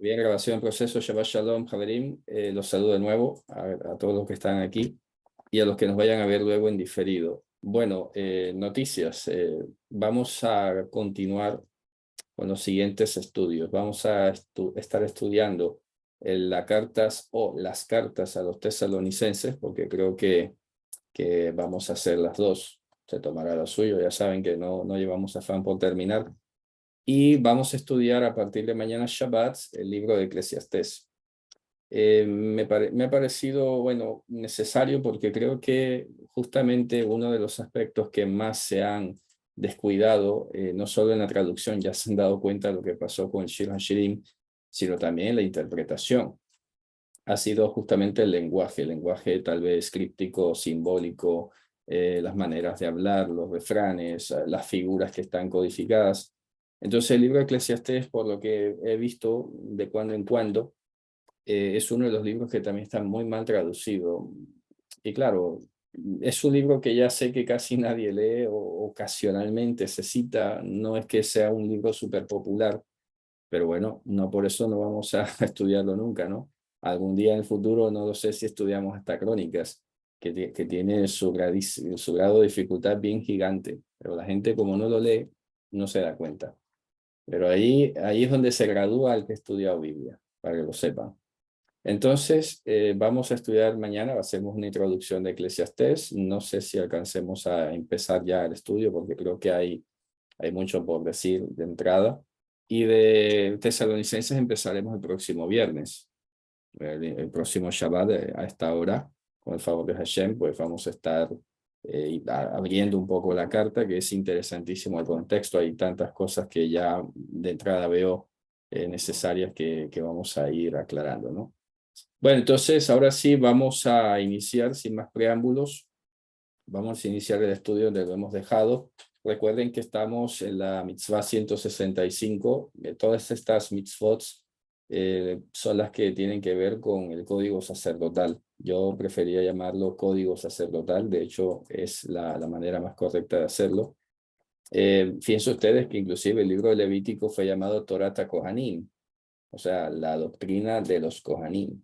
Bien, grabación en proceso, Shabbat Shalom, Javerim. Los saludo de nuevo a todos los que están aquí y a los que nos vayan a ver luego en diferido. Bueno, noticias. Vamos a continuar con los siguientes estudios. Vamos a estar estudiando las cartas a los tesalonicenses, porque creo que vamos a hacer las dos. Se tomará lo suyo, ya saben que no llevamos afán por terminar. Y vamos a estudiar a partir de mañana Shabbat el libro de Eclesiastés. Me ha parecido, bueno, necesario porque creo que justamente uno de los aspectos que más se han descuidado, no solo en la traducción, ya se han dado cuenta de lo que pasó con Shir HaShirim, sino también en la interpretación. Ha sido justamente el lenguaje tal vez críptico, simbólico, las maneras de hablar, los refranes, las figuras que están codificadas. Entonces el libro de Eclesiastés, por lo que he visto de cuando en cuando, es uno de los libros que también está muy mal traducido. Y claro, es un libro que ya sé que casi nadie lee o ocasionalmente se cita, no es que sea un libro súper popular, pero bueno, no por eso no vamos a estudiarlo nunca, ¿no? Algún día en el futuro, no lo sé si estudiamos hasta Crónicas, que tiene su grado de dificultad bien gigante, pero la gente como no lo lee, no se da cuenta. Pero ahí es donde se gradúa el que ha estudiado Biblia, para que lo sepan. Entonces, vamos a estudiar mañana, hacemos una introducción de Eclesiastés. No sé si alcancemos a empezar ya el estudio, porque creo que hay mucho por decir de entrada. Y de Tesalonicenses empezaremos el próximo viernes, el próximo Shabbat a esta hora, con el favor de Hashem, pues vamos a estar abriendo un poco la carta, que es interesantísimo el contexto. Hay tantas cosas que ya de entrada veo necesarias que vamos a ir aclarando, ¿no? Bueno, entonces ahora sí vamos a iniciar sin más preámbulos. Vamos a iniciar el estudio donde lo hemos dejado. Recuerden que estamos en la mitzvah 165. Todas estas mitzvot son las que tienen que ver con el código sacerdotal. Yo prefería llamarlo código sacerdotal. De hecho, es la manera más correcta de hacerlo. Fíjense ustedes que inclusive el libro de Levítico fue llamado Torata Kohanim, o sea, la doctrina de los Kohanim.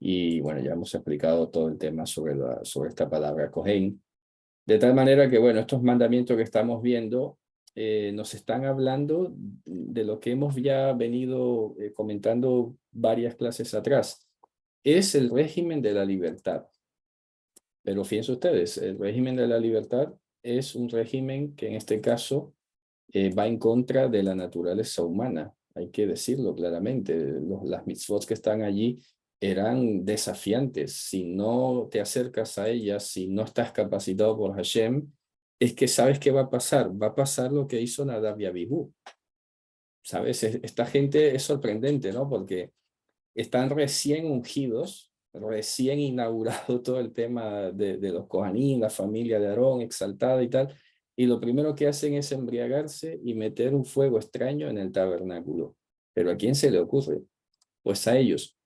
Y bueno, ya hemos explicado todo el tema sobre esta palabra Kohen. De tal manera que, bueno, estos mandamientos que estamos viendo nos están hablando de lo que hemos ya venido comentando varias clases atrás. Es el régimen de la libertad. Pero fíjense ustedes, el régimen de la libertad es un régimen que en este caso va en contra de la naturaleza humana. Hay que decirlo claramente. Las mitzvot que están allí eran desafiantes. Si no te acercas a ellas, si no estás capacitado por Hashem, es que sabes qué va a pasar. Va a pasar lo que hizo Nadab y Abihu. ¿Sabes? Esta gente es sorprendente, ¿no? Porque están recién ungidos, recién inaugurado todo el tema de los Kohanim, la familia de Aarón exaltada y tal, y lo primero que hacen es embriagarse y meter un fuego extraño en el tabernáculo. ¿Pero a quién se le ocurre? Pues a ellos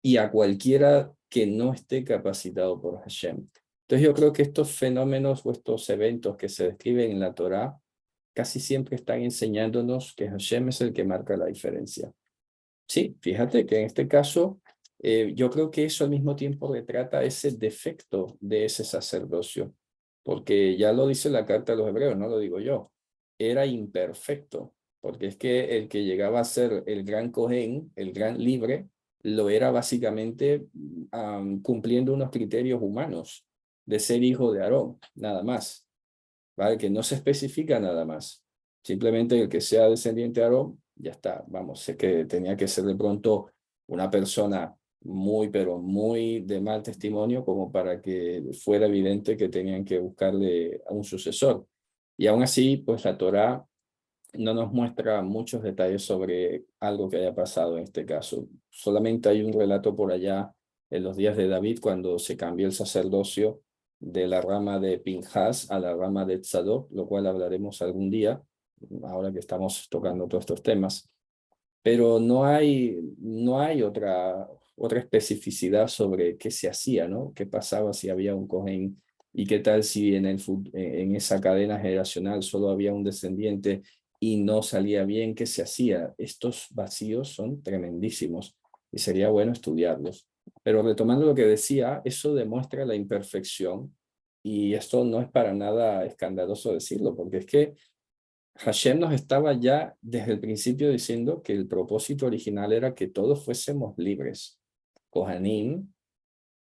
y a cualquiera que no esté capacitado por Hashem. Entonces yo creo que estos fenómenos o estos eventos que se describen en la Torá casi siempre están enseñándonos que Hashem es el que marca la diferencia. Sí, fíjate que en este caso, yo creo que eso al mismo tiempo retrata ese defecto de ese sacerdocio, porque ya lo dice la carta de los hebreos, no lo digo yo, era imperfecto, porque es que el que llegaba a ser el gran Cohen, el gran libre, lo era básicamente cumpliendo unos criterios humanos de ser hijo de Aarón, nada más, ¿vale? Que no se especifica nada más. Simplemente el que sea descendiente de Aarón, ya está. Vamos, sé que tenía que ser de pronto una persona muy, pero muy de mal testimonio como para que fuera evidente que tenían que buscarle a un sucesor. Y aún así, pues la Torá no nos muestra muchos detalles sobre algo que haya pasado en este caso. Solamente hay un relato por allá en los días de David cuando se cambió el sacerdocio de la rama de Pinhas a la rama de Tzadok, lo cual hablaremos algún día, ahora que estamos tocando todos estos temas. Pero no hay otra especificidad sobre qué se hacía, ¿no? ¿Qué pasaba si había un Cohen? ¿Y qué tal si en esa cadena generacional solo había un descendiente y no salía bien, ¿qué se hacía? Estos vacíos son tremendísimos y sería bueno estudiarlos. Pero retomando lo que decía, eso demuestra la imperfección y esto no es para nada escandaloso decirlo, porque es que Hashem nos estaba ya desde el principio diciendo que el propósito original era que todos fuésemos libres. Kohanim,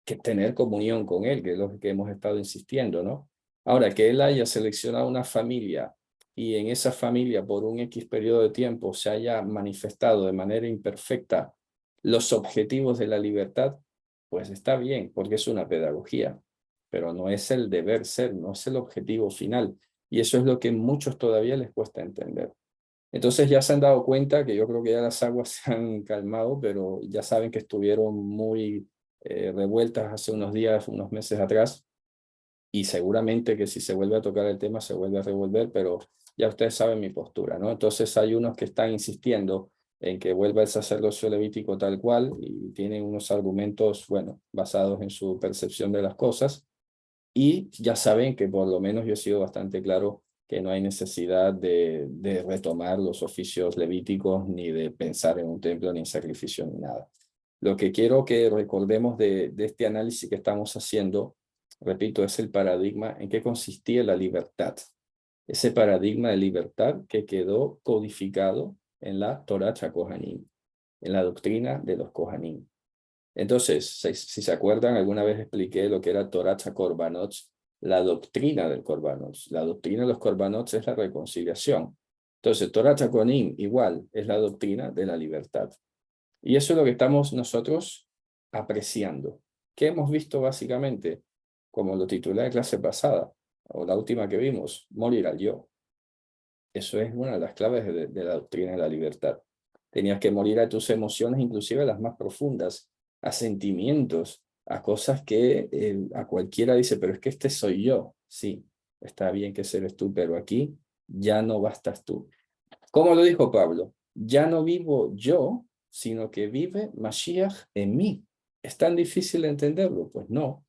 que tener comunión con Él, que es lo que hemos estado insistiendo, ¿no? Ahora, que Él haya seleccionado una familia y en esa familia por un X periodo de tiempo se haya manifestado de manera imperfecta los objetivos de la libertad, pues está bien, porque es una pedagogía, pero no es el deber ser, no es el objetivo final. Y eso es lo que a muchos todavía les cuesta entender. Entonces ya se han dado cuenta que yo creo que ya las aguas se han calmado, pero ya saben que estuvieron muy revueltas hace unos días, unos meses atrás, y seguramente que si se vuelve a tocar el tema se vuelve a revolver, pero ya ustedes saben mi postura, ¿no? Entonces hay unos que están insistiendo en que vuelva el sacerdocio levítico tal cual y tienen unos argumentos, bueno, basados en su percepción de las cosas, y ya saben que por lo menos yo he sido bastante claro que no hay necesidad de retomar los oficios levíticos, ni de pensar en un templo, ni en sacrificio, ni nada. Lo que quiero que recordemos de este análisis que estamos haciendo, repito, es el paradigma en qué consistía la libertad. Ese paradigma de libertad que quedó codificado en la Torah Kohanim, en la doctrina de los Kohanim. Entonces, si se acuerdan, alguna vez expliqué lo que era Torah Korbanot, la doctrina del Korbanot. La doctrina de los Korbanot es la reconciliación. Entonces, Torah Kohanim igual es la doctrina de la libertad. Y eso es lo que estamos nosotros apreciando. ¿Qué hemos visto básicamente? Como lo titulé en clase pasada, o la última que vimos, morir al yo. Eso es una de las claves de la doctrina de la libertad. Tenías que morir a tus emociones, inclusive las más profundas, a sentimientos, a cosas que a cualquiera dice, pero es que este soy yo. Sí, está bien que eres tú, pero aquí ya no bastas tú. ¿Cómo lo dijo Pablo? Ya no vivo yo, sino que vive Mashiach en mí. ¿Es tan difícil entenderlo? Pues no,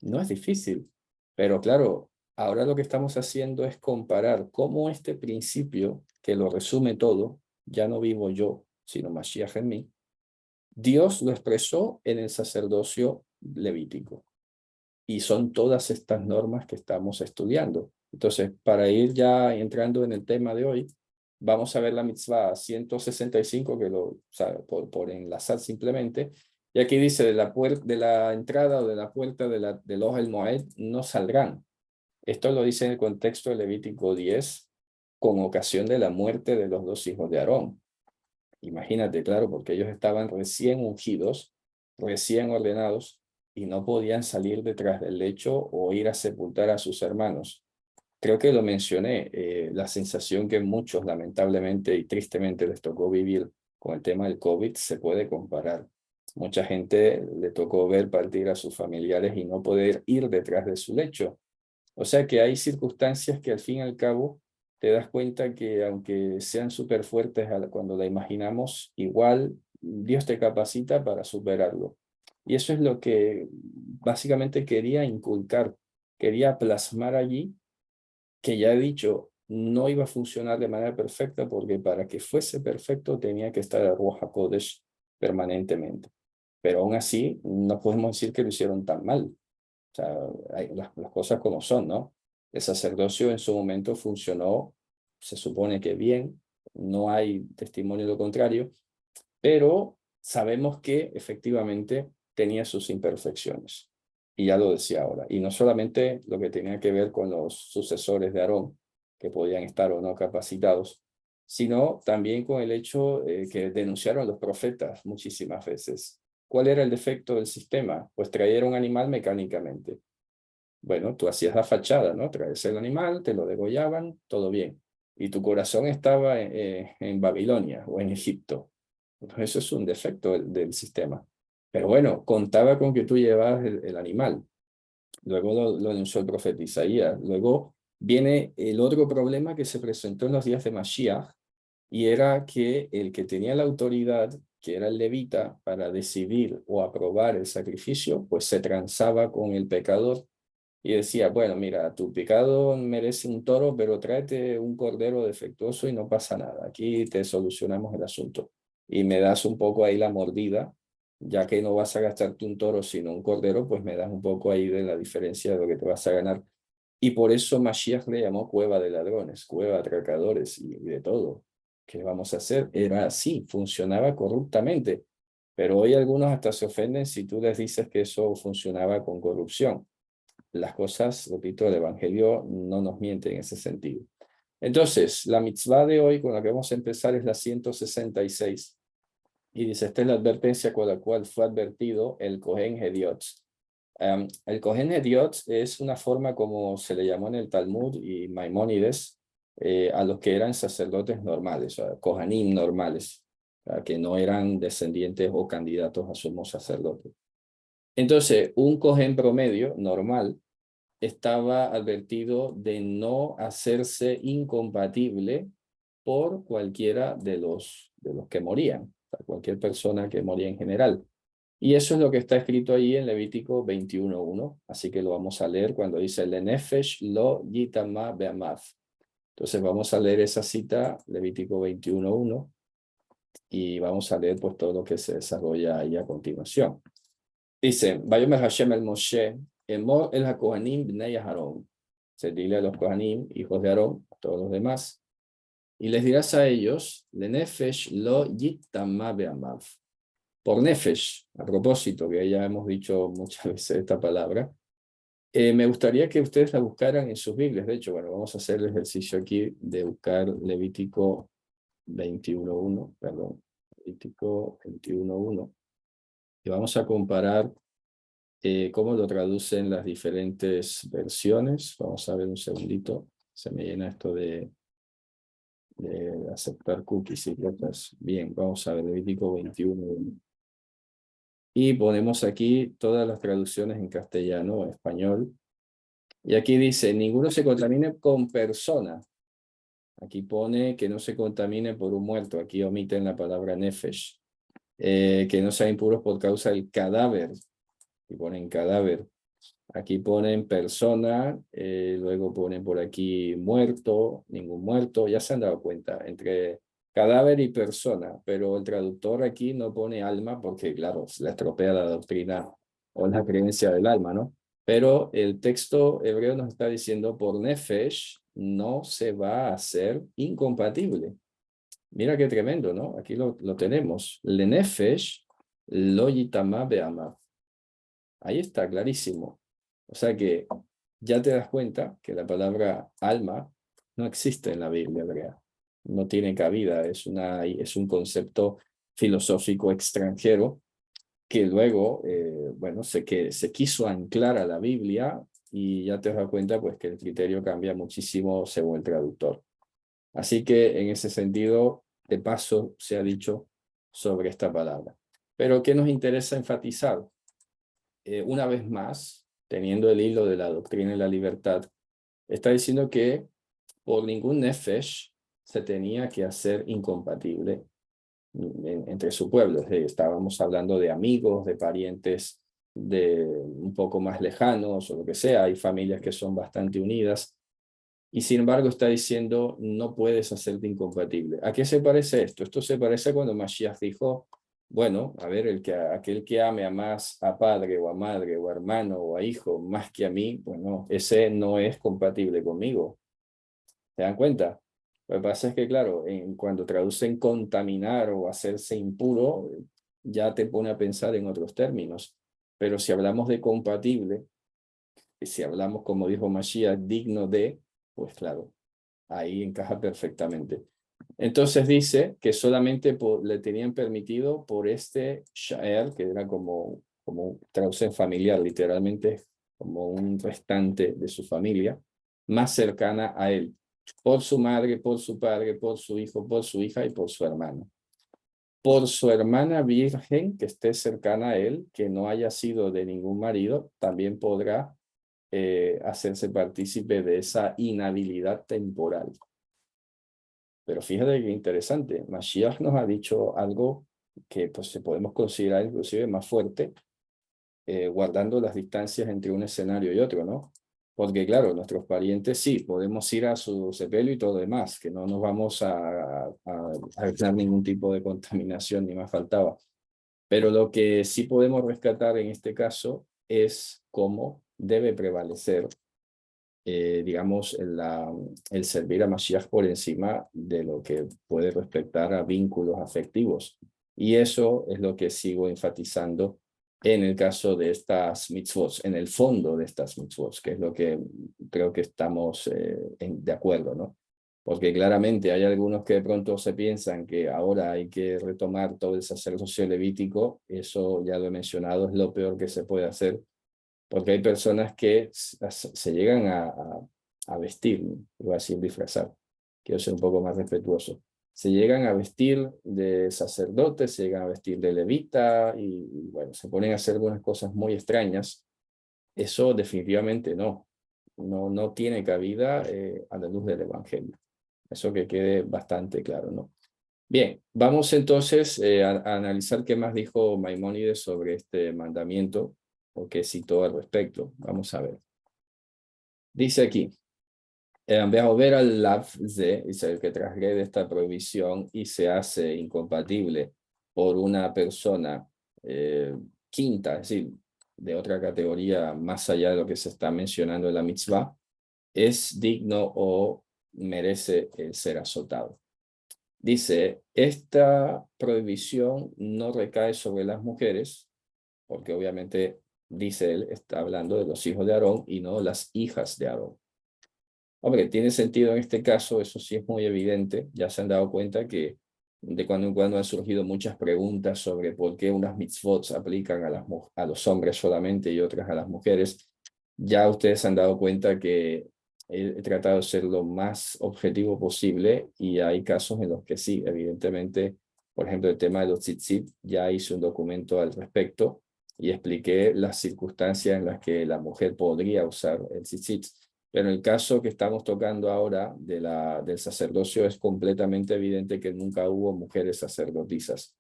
no es difícil. Pero claro, ahora lo que estamos haciendo es comparar cómo este principio, que lo resume todo, ya no vivo yo, sino Mashiach en mí, Dios lo expresó en el sacerdocio levítico. Y son todas estas normas que estamos estudiando. Entonces, para ir ya entrando en el tema de hoy, vamos a ver la mitzvah 165, que o sea, por enlazar simplemente, y aquí dice, de la entrada o de la puerta del Ohel Moed no saldrán. Esto lo dice en el contexto de Levítico 10, con ocasión de la muerte de los dos hijos de Aarón. Imagínate, claro, porque ellos estaban recién ungidos, recién ordenados, y no podían salir detrás del lecho o ir a sepultar a sus hermanos. Creo que lo mencioné, la sensación que muchos lamentablemente y tristemente les tocó vivir con el tema del COVID se puede comparar. Mucha gente le tocó ver partir a sus familiares y no poder ir detrás de su lecho. O sea que hay circunstancias que al fin y al cabo te das cuenta que aunque sean súper fuertes cuando la imaginamos, igual Dios te capacita para superarlo. Y eso es lo que básicamente quería inculcar, quería plasmar allí, que ya he dicho, no iba a funcionar de manera perfecta porque para que fuese perfecto tenía que estar el Ruach HaKodesh permanentemente. Pero aún así, no podemos decir que lo hicieron tan mal. O sea, hay las cosas como son, ¿no? El sacerdocio en su momento funcionó, se supone que bien, no hay testimonio de lo contrario, pero sabemos que efectivamente tenía sus imperfecciones. Y ya lo decía ahora. Y no solamente lo que tenía que ver con los sucesores de Aarón, que podían estar o no capacitados, sino también con el hecho que denunciaron los profetas muchísimas veces. ¿Cuál era el defecto del sistema? Pues traer un animal mecánicamente. Bueno, tú hacías la fachada, ¿no? Traes el animal, te lo degollaban, todo bien. Y tu corazón estaba en Babilonia o en Egipto. Entonces, eso es un defecto del sistema. Pero bueno, contaba con que tú llevabas el animal. Luego lo denunció el profeta Isaías. Luego viene el otro problema que se presentó en los días de Mashiach, y era que el que tenía la autoridad, que era el levita, para decidir o aprobar el sacrificio, pues se transaba con el pecador y decía, bueno, mira, tu pecado merece un toro, pero tráete un cordero defectuoso y no pasa nada. Aquí te solucionamos el asunto. Y me das un poco ahí la mordida, ya que no vas a gastarte un toro sino un cordero, pues me das un poco ahí de la diferencia de lo que te vas a ganar. Y por eso Mashiach le llamó cueva de ladrones, cueva de atracadores y de todo. ¿Qué vamos a hacer? Era así, funcionaba corruptamente. Pero hoy algunos hasta se ofenden si tú les dices que eso funcionaba con corrupción. Las cosas, repito, el Evangelio no nos miente en ese sentido. Entonces, la mitzvah de hoy con la que vamos a empezar es la 166. Y dice, esta es la advertencia con la cual fue advertido el Cohen Hediot. El Cohen Hediot es una forma como se le llamó en el Talmud y Maimónides a los que eran sacerdotes normales, o sea, Kohanim normales, que no eran descendientes o candidatos a sumo sacerdote. Entonces, un Cohen promedio normal estaba advertido de no hacerse incompatible por cualquiera de los que morían, cualquier persona que moría en general. Y eso es lo que está escrito ahí en Levítico 21:1, así que lo vamos a leer cuando dice Lenefesh lo yitama be'amav. Entonces vamos a leer esa cita, Levítico 21:1, y vamos a leer pues todo lo que se desarrolla ahí a continuación. Dice, Vayomer Hashem el Moshe, Emor el HaKohanim bnei Aharón. Se dile a los Kohanim, hijos de Aarón, a todos los demás, y les dirás a ellos, Lenefesh lo yitama be'amav. Por nefesh, a propósito, que ya hemos dicho muchas veces esta palabra, me gustaría que ustedes la buscaran en sus Biblias. De hecho, bueno, vamos a hacer el ejercicio aquí de buscar Levítico 21:1, perdón, Levítico 21:1, y vamos a comparar cómo lo traducen las diferentes versiones. Vamos a ver un segundito, se me llena esto de aceptar cookies y cosas. Bien, vamos a ver Levítico 21:1. Y ponemos aquí todas las traducciones en castellano o español. Y aquí dice, ninguno se contamine con persona. Aquí pone que no se contamine por un muerto. Aquí omiten la palabra nefesh. Que no sean impuros por causa del cadáver. Y ponen cadáver. Aquí ponen persona, luego ponen por aquí muerto, ningún muerto. Ya se han dado cuenta, entre cadáver y persona, pero el traductor aquí no pone alma porque, claro, se le estropea la doctrina o la creencia del alma, ¿no? Pero el texto hebreo nos está diciendo por nefesh no se va a hacer incompatible. Mira qué tremendo, ¿no? Aquí lo tenemos. Le nefesh lo yitama be'amav. Ahí está, clarísimo. O sea que ya te das cuenta que la palabra alma no existe en la Biblia hebrea. No tiene cabida, es un concepto filosófico extranjero que luego, bueno, se quiso anclar a la Biblia y ya te das cuenta pues que el criterio cambia muchísimo según el traductor. Así que en ese sentido, de paso, se ha dicho sobre esta palabra. Pero ¿qué nos interesa enfatizar? Una vez más, teniendo el hilo de la doctrina y la libertad, está diciendo que por ningún nefesh se tenía que hacer incompatible entre su pueblo. Estábamos hablando de amigos, de parientes de un poco más lejanos o lo que sea. Hay familias que son bastante unidas. Y sin embargo está diciendo, no puedes hacerte incompatible. ¿A qué se parece esto? Esto se parece a cuando Mashiach dijo, bueno, a ver, aquel que ame a más a padre o a madre o a hermano o a hijo más que a mí, bueno, ese no es compatible conmigo. ¿Se dan cuenta? Lo que pasa es que, claro, cuando traducen contaminar o hacerse impuro, ya te pone a pensar en otros términos. Pero si hablamos de compatible, y si hablamos, como dijo Mashiach, digno de, pues claro, ahí encaja perfectamente. Entonces dice que solamente le tenían permitido por este Sha'er, que era como traducción familiar, literalmente como un restante de su familia, más cercana a él, por su madre, por su padre, por su hijo, por su hija y por su hermano. Por su hermana virgen que esté cercana a él, que no haya sido de ningún marido, también podrá hacerse partícipe de esa inhabilidad temporal. Pero fíjate qué interesante, Mashiach nos ha dicho algo que pues podemos considerar inclusive más fuerte, guardando las distancias entre un escenario y otro, ¿no? Porque claro, nuestros parientes sí, podemos ir a su sepelio y todo lo demás, que no nos vamos a ganar ningún tipo de contaminación, ni más faltaba. Pero lo que sí podemos rescatar en este caso es cómo debe prevalecer, digamos, el servir a Mashiach por encima de lo que puede respectar a vínculos afectivos. Y eso es lo que sigo enfatizando en el caso de estas mitzvot, en el fondo de estas mitzvot, que es lo que creo que estamos de acuerdo, ¿no? Porque claramente hay algunos que de pronto se piensan que ahora hay que retomar todo el sacerdocio levítico. Eso ya lo he mencionado, es lo peor que se puede hacer, porque hay personas que se llegan a vestir, voy a decir disfrazar, quiero ser un poco más respetuoso, se llegan a vestir de sacerdote, se llegan a vestir de levita y bueno, se ponen a hacer algunas cosas muy extrañas. Eso definitivamente no tiene cabida a la luz del Evangelio. Eso que quede bastante claro, ¿no? Bien, vamos entonces a analizar qué más dijo Maimónides sobre este mandamiento, o qué citó al respecto. Vamos a ver. Dice aquí, ver al lafze, dice el que transgrede esta prohibición y se hace incompatible por una persona quinta, es decir, de otra categoría más allá de lo que se está mencionando en la mitzvah, es digno o merece ser azotado. Dice, esta prohibición no recae sobre las mujeres, porque obviamente, dice él, está hablando de los hijos de Aarón y no las hijas de Aarón. Hombre, tiene sentido en este caso, eso sí es muy evidente. Ya se han dado cuenta que de cuando en cuando han surgido muchas preguntas sobre por qué unas mitzvot se aplican a los hombres solamente y otras a las mujeres. Ya ustedes se han dado cuenta que he tratado de ser lo más objetivo posible y hay casos en los que sí, evidentemente, por ejemplo, el tema de los tzitzit, ya hice un documento al respecto y expliqué las circunstancias en las que la mujer podría usar el tzitzit. Pero en el caso que estamos tocando ahora del sacerdocio es completamente evidente que nunca hubo mujeres sacerdotisas.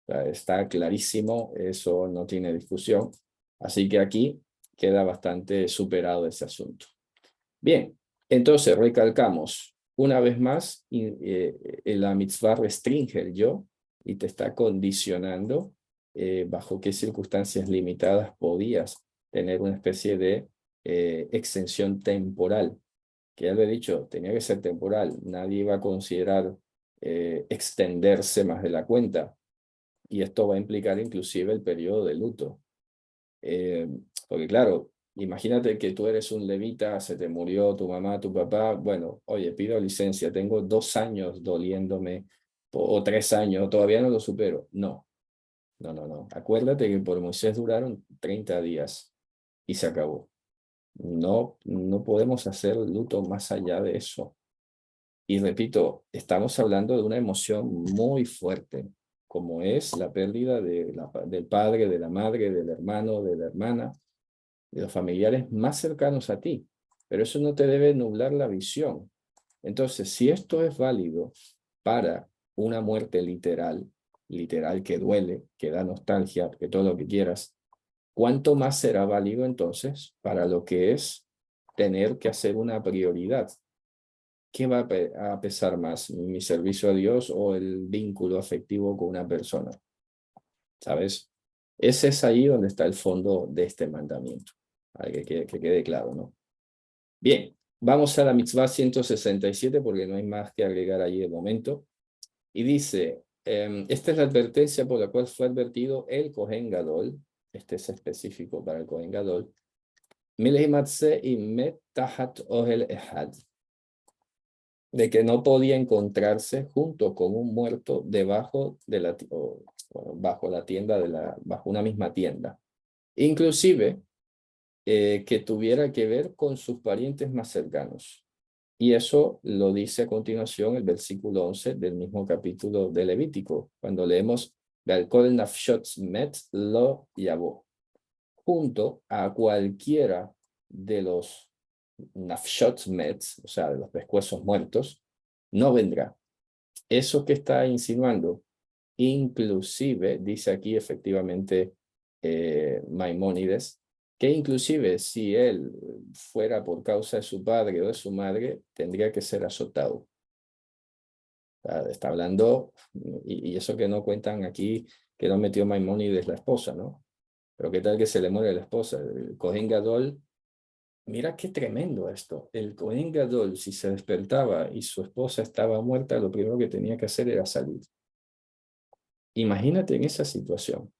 O sea, está clarísimo, eso no tiene discusión. Así que aquí queda bastante superado ese asunto. Bien, entonces recalcamos una vez más, la mitzvah restringe el yo y te está condicionando bajo qué circunstancias limitadas podías tener una especie de extensión temporal, que ya lo he dicho, tenía que ser temporal, nadie iba a considerar extenderse más de la cuenta, y esto va a implicar inclusive el periodo de luto. Eh, Porque claro, imagínate que tú eres un levita, se te murió tu mamá, tu papá, bueno, oye, pido licencia, tengo 2 años doliéndome, o 3 años, todavía no lo supero. No, no. Acuérdate que por Moisés duraron 30 días y se acabó. No podemos hacer luto más allá de eso. Y repito, estamos hablando de una emoción muy fuerte, como es la pérdida del padre, de la madre, del hermano, de la hermana, de los familiares más cercanos a ti. Pero eso no te debe nublar la visión. Entonces, si esto es válido para una muerte literal, literal que duele, que da nostalgia, que todo lo que quieras, ¿cuánto más será válido entonces para lo que es tener que hacer una prioridad? ¿Qué va a pesar más, mi servicio a Dios o el vínculo afectivo con una persona? ¿Sabes? Ese es ahí donde está el fondo de este mandamiento, para que quede claro, ¿no? Bien, vamos a la mitzvah 167 porque no hay más que agregar allí de momento. Y dice, esta es la advertencia por la cual fue advertido el Kohen Gadol, este es específico para el Kohen Gadol, Milehimatse y Met Tahat Ohel Ehad, de que no podía encontrarse junto con un muerto debajo de bajo la tienda bajo una misma tienda. Inclusive que tuviera que ver con sus parientes más cercanos. Y eso lo dice a continuación el versículo 11 del mismo capítulo de Levítico, cuando leemos Be'al nafshot met lo yabo, junto a cualquiera de los nafshot met, o sea, de los pescuezos muertos, no vendrá. Eso que está insinuando, inclusive, dice aquí efectivamente Maimónides, que inclusive si él fuera por causa de su padre o de su madre, tendría que ser azotado. Está hablando, y eso que no cuentan aquí, que no metió Maimónides la esposa, ¿no? Pero qué tal que se le muere la esposa. El Cohen Gadol, mira qué tremendo esto. El Cohen Gadol, si se despertaba y su esposa estaba muerta, lo primero que tenía que hacer era salir. Imagínate en esa situación.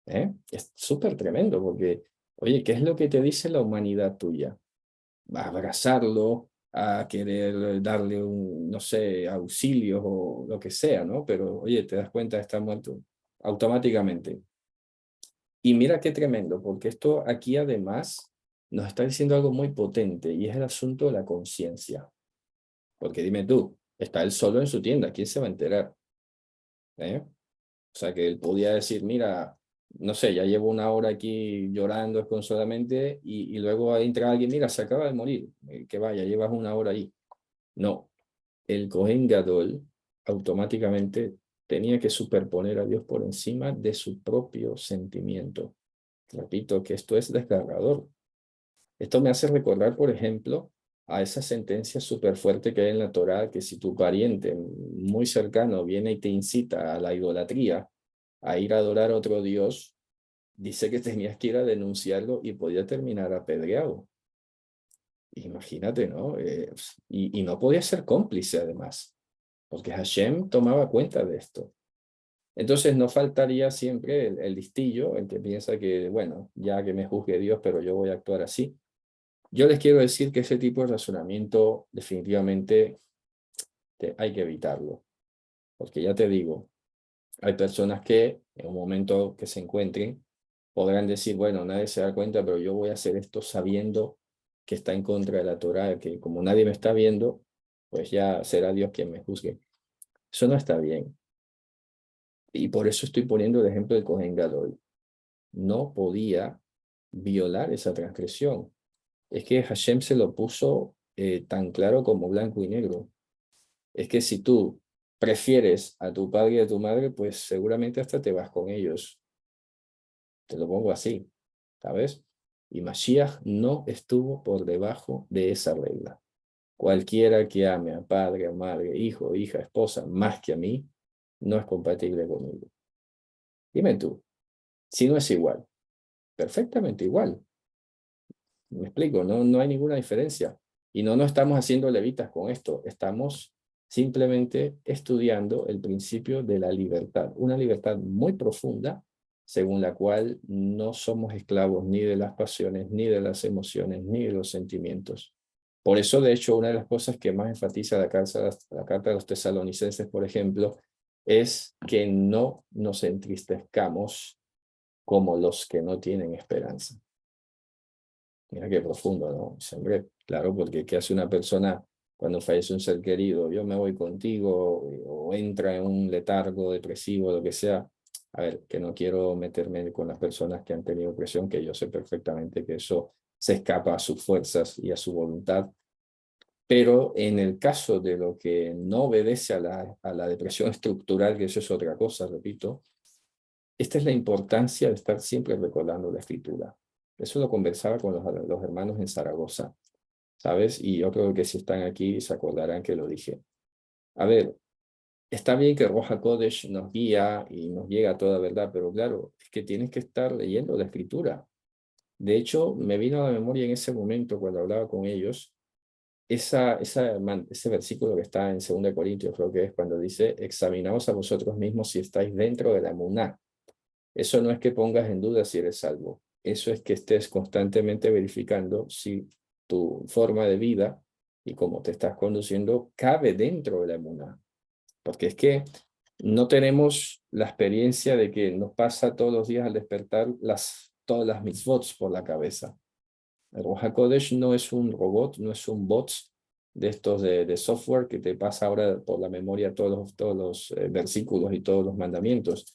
Es súper tremendo porque, oye, ¿qué es lo que te dice la humanidad tuya? A abrazarlo, a querer darle un, no sé, auxilios o lo que sea, ¿no? Pero, oye, te das cuenta, está muerto automáticamente. Y mira qué tremendo, porque esto aquí además nos está diciendo algo muy potente y es el asunto de la conciencia. Porque dime tú, está él solo en su tienda, ¿quién se va a enterar? ¿Eh? O sea, que él podía decir, mira, no sé, ya llevo una hora aquí llorando desconsoladamente y luego entra alguien, mira, se acaba de morir, que vaya, llevas una hora ahí. No, el Cohen Gadol automáticamente tenía que superponer a Dios por encima de su propio sentimiento. Repito que esto es desgarrador. Esto me hace recordar, por ejemplo, a esa sentencia súper fuerte que hay en la Torá, que si tu pariente muy cercano viene y te incita a la idolatría, a ir a adorar a otro Dios, dice que tenías que ir a denunciarlo y podía terminar apedreado. Imagínate, ¿no? Y no podía ser cómplice además, porque Hashem tomaba cuenta de esto. Entonces no faltaría siempre el listillo, el que piensa que, bueno, ya que me juzgue Dios, pero yo voy a actuar así. Yo les quiero decir que ese tipo de razonamiento definitivamente hay que evitarlo, porque ya te digo, hay personas que en un momento que se encuentren podrán decir, bueno, nadie se da cuenta, pero yo voy a hacer esto sabiendo que está en contra de la Torá, que como nadie me está viendo, pues ya será Dios quien me juzgue. Eso no está bien. Y por eso estoy poniendo el ejemplo del Cohen Gadol. No podía violar esa transgresión. Es que Hashem se lo puso tan claro como blanco y negro. Es que si tú prefieres a tu padre y a tu madre, pues seguramente hasta te vas con ellos. Te lo pongo así, ¿sabes? Y Mashiach no estuvo por debajo de esa regla. Cualquiera que ame a padre, a madre, hijo, hija, esposa, más que a mí, no es compatible conmigo. Dime tú, si no es igual, perfectamente igual. Me explico, no hay ninguna diferencia. Y no estamos haciendo levitas con esto, estamos simplemente estudiando el principio de la libertad, una libertad muy profunda, según la cual no somos esclavos ni de las pasiones, ni de las emociones, ni de los sentimientos. Por eso, de hecho, una de las cosas que más enfatiza la carta de los tesalonicenses, por ejemplo, es que no nos entristezcamos como los que no tienen esperanza. Mira qué profundo, ¿no? Siempre, claro, porque ¿qué hace una persona cuando fallece un ser querido? Yo me voy contigo o entra en un letargo depresivo, lo que sea. A ver, que no quiero meterme con las personas que han tenido depresión, que yo sé perfectamente que eso se escapa a sus fuerzas y a su voluntad. Pero en el caso de lo que no obedece a la depresión estructural, que eso es otra cosa, repito, esta es la importancia de estar siempre recordando la escritura. Eso lo conversaba con los hermanos en Zaragoza, ¿sabes? Y yo creo que si están aquí se acordarán que lo dije. A ver, está bien que Roja Kodesh nos guía y nos llega a toda verdad, pero claro, es que tienes que estar leyendo la escritura. De hecho, me vino a la memoria en ese momento cuando hablaba con ellos, ese versículo que está en 2 Corintios, creo que es cuando dice, examinaos a vosotros mismos si estáis dentro de la emuná. Eso no es que pongas en duda si eres salvo. Eso es que estés constantemente verificando si tu forma de vida y cómo te estás conduciendo cabe dentro de la emuná. Porque es que no tenemos la experiencia de que nos pasa todos los días al despertar todas las mitzvot por la cabeza. El Ruach HaKodesh no es un robot, no es un bot de estos de software que te pasa ahora por la memoria todos los versículos y todos los mandamientos.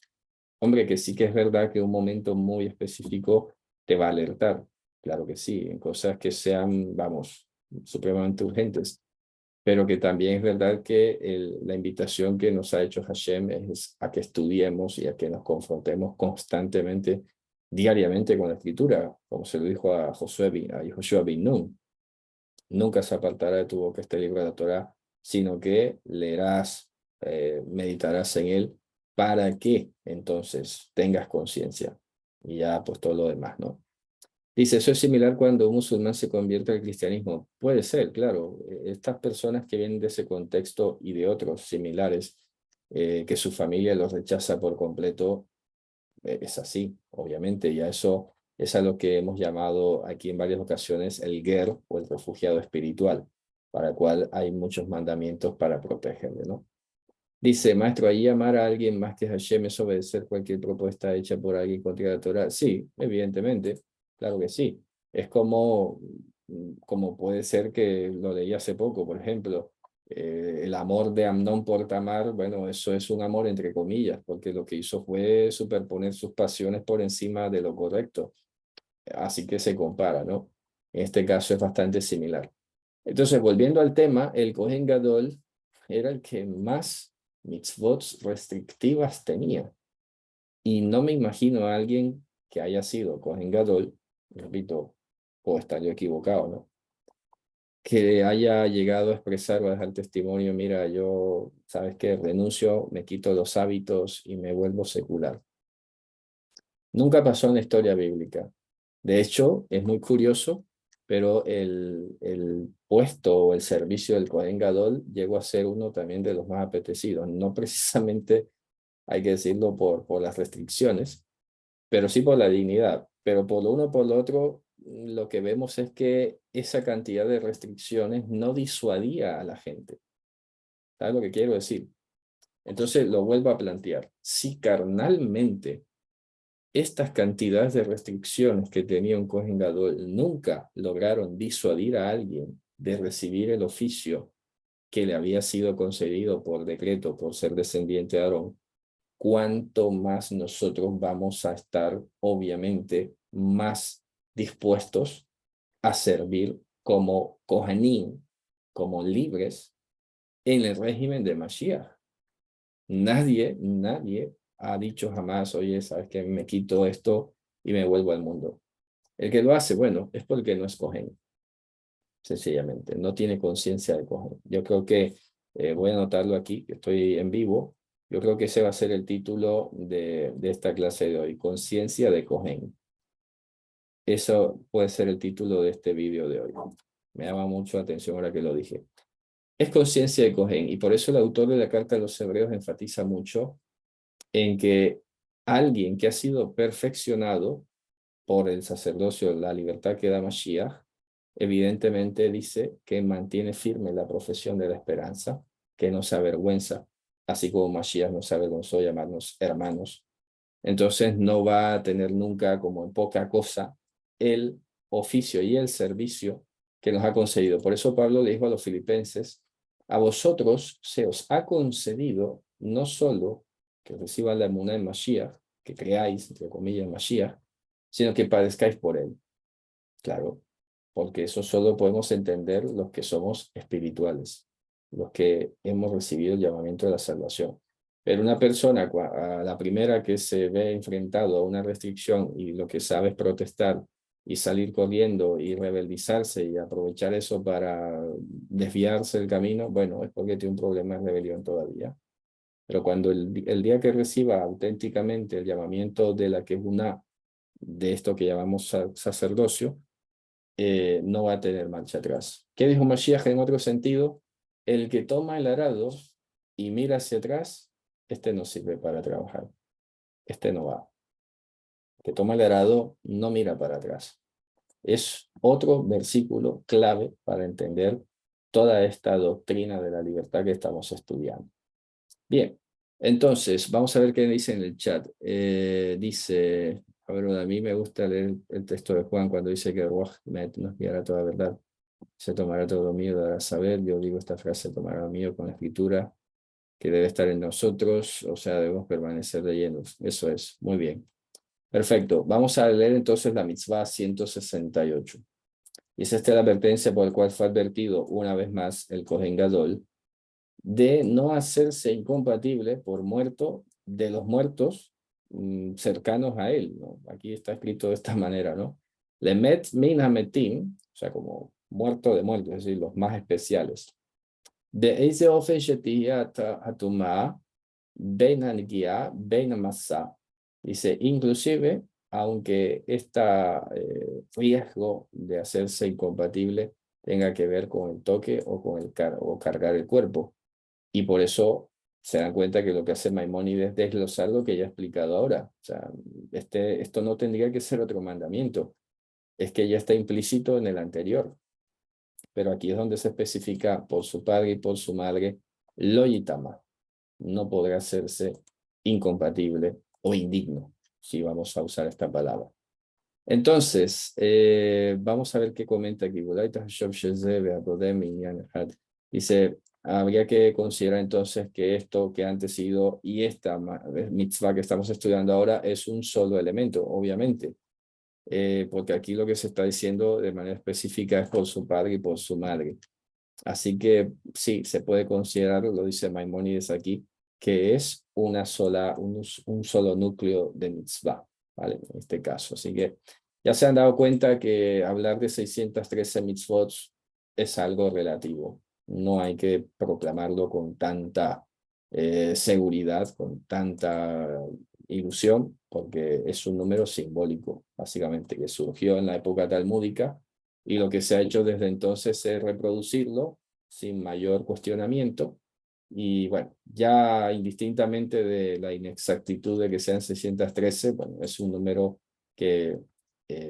Hombre, que sí que es verdad que un momento muy específico te va a alertar. Claro que sí, en cosas que sean, vamos, supremamente urgentes. Pero que también es verdad que la invitación que nos ha hecho Hashem es a que estudiemos y a que nos confrontemos constantemente diariamente con la escritura, como se lo dijo a Joshua bin Nun. Nunca se apartará de tu boca este libro de la Torá, sino que leerás, meditarás en él, para que entonces tengas conciencia. Y ya pues todo lo demás, ¿no? Dice, eso es similar cuando un musulmán se convierte al cristianismo. Puede ser, claro. Estas personas que vienen de ese contexto y de otros similares, que su familia los rechaza por completo, es así, obviamente, y a eso es a lo que hemos llamado aquí en varias ocasiones el ger o el refugiado espiritual, para el cual hay muchos mandamientos para protegerle, ¿no? Dice, maestro, ahí amar a alguien más que Hashem es obedecer cualquier propuesta hecha por alguien contra la Torah. Sí, evidentemente, claro que sí. Es como puede ser que lo leí hace poco, por ejemplo, el amor de Amnón por Tamar, bueno, eso es un amor entre comillas, porque lo que hizo fue superponer sus pasiones por encima de lo correcto. Así que se compara, ¿no? En este caso es bastante similar. Entonces, volviendo al tema, el Kohen Gadol era el que más mitzvot restrictivas tenía. Y no me imagino a alguien que haya sido Kohen Gadol, repito, puedo estar yo equivocado, ¿no? Que haya llegado a expresar o a dejar testimonio, mira, yo, ¿sabes qué? Renuncio, me quito los hábitos y me vuelvo secular. Nunca pasó en la historia bíblica. De hecho, es muy curioso, pero el puesto o el servicio del Kohen Gadol llegó a ser uno también de los más apetecidos. No precisamente, hay que decirlo, por las restricciones, pero sí por la dignidad. Pero por lo uno o por lo otro, lo que vemos es que esa cantidad de restricciones no disuadía a la gente. ¿Sabes lo que quiero decir? Entonces lo vuelvo a plantear. Si carnalmente estas cantidades de restricciones que tenía un Kohen Gadol nunca lograron disuadir a alguien de recibir el oficio que le había sido concedido por decreto por ser descendiente de Aarón, cuánto más nosotros vamos a estar, obviamente, más dispuestos a servir como Kohanim, como libres en el régimen de Mashiach. Nadie ha dicho jamás, oye, sabes que me quito esto y me vuelvo al mundo. El que lo hace, bueno, es porque no es Cohen, sencillamente, no tiene conciencia de Cohen. Yo creo que, voy a anotarlo aquí, que estoy en vivo, yo creo que ese va a ser el título de esta clase de hoy, conciencia de Cohen. Eso puede ser el título de este vídeo de hoy. Me llama mucho la atención ahora que lo dije. Es conciencia de Cohen, y por eso el autor de la Carta a los Hebreos enfatiza mucho en que alguien que ha sido perfeccionado por el sacerdocio, la libertad que da Mashiach, evidentemente dice que mantiene firme la profesión de la esperanza, que no se avergüenza, así como Mashiach no se avergonzó de llamarnos hermanos. Entonces no va a tener nunca como en poca cosa el oficio y el servicio que nos ha concedido. Por eso Pablo le dijo a los filipenses, a vosotros se os ha concedido no solo que reciban la emuná en Mashiach, que creáis, entre comillas, en Mashiach, sino que padezcáis por él. Claro, porque eso solo podemos entender los que somos espirituales, los que hemos recibido el llamamiento de la salvación. Pero una persona, a la primera que se ve enfrentado a una restricción y lo que sabe es protestar y salir corriendo y rebeldizarse y aprovechar eso para desviarse del camino, bueno, es porque tiene un problema de rebelión todavía. Pero cuando el día que reciba auténticamente el llamamiento de la Kehunah, de esto que llamamos sacerdocio, no va a tener marcha atrás. ¿Qué dijo Mashiach en otro sentido? El que toma el arado y mira hacia atrás, este no sirve para trabajar. Este no va. El que toma el arado no mira para atrás. Es otro versículo clave para entender toda esta doctrina de la libertad que estamos estudiando. Bien, entonces, vamos a ver qué dice en el chat. Dice, a ver, a mí me gusta leer el texto de Juan cuando dice que Ruach nos guiará toda verdad. Se tomará todo lo mío, dará saber. Yo digo esta frase, tomará lo mío con la escritura, que debe estar en nosotros, o sea, debemos permanecer de llenos. Eso es, muy bien. Perfecto, vamos a leer entonces la mitzvah 168. Y es esta la advertencia por la cual fue advertido una vez más el Kohen Gadol, de no hacerse incompatible por muerto de los muertos cercanos a él, ¿no? Aquí está escrito de esta manera, ¿no? Lemet min hametim, o sea, como muerto de muertos, es decir, los más especiales. De ese ofen shetiyah hatumah, ben hangiah, ben masa. Dice, inclusive, aunque este riesgo de hacerse incompatible tenga que ver con el toque o con el o cargar el cuerpo. Y por eso se dan cuenta que lo que hace Maimónides es desglosar lo que ya he explicado ahora. O sea, esto no tendría que ser otro mandamiento. Es que ya está implícito en el anterior. Pero aquí es donde se especifica por su padre y por su madre, lo yitama. No podrá hacerse incompatible o indigno, si vamos a usar esta palabra. Entonces, vamos a ver qué comenta aquí. Dice, habría que considerar entonces que esto que antes ha sido y esta mitzvah que estamos estudiando ahora es un solo elemento, obviamente, porque aquí lo que se está diciendo de manera específica es por su padre y por su madre. Así que sí, se puede considerar, lo dice Maimónides aquí, que es un solo núcleo de mitzvah, ¿vale? En este caso. Así que ya se han dado cuenta que hablar de 613 mitzvot es algo relativo. No hay que proclamarlo con tanta seguridad, con tanta ilusión, porque es un número simbólico, básicamente, que surgió en la época talmúdica y lo que se ha hecho desde entonces es reproducirlo sin mayor cuestionamiento. Y bueno, ya indistintamente de la inexactitud de que sean 613, bueno, es un número que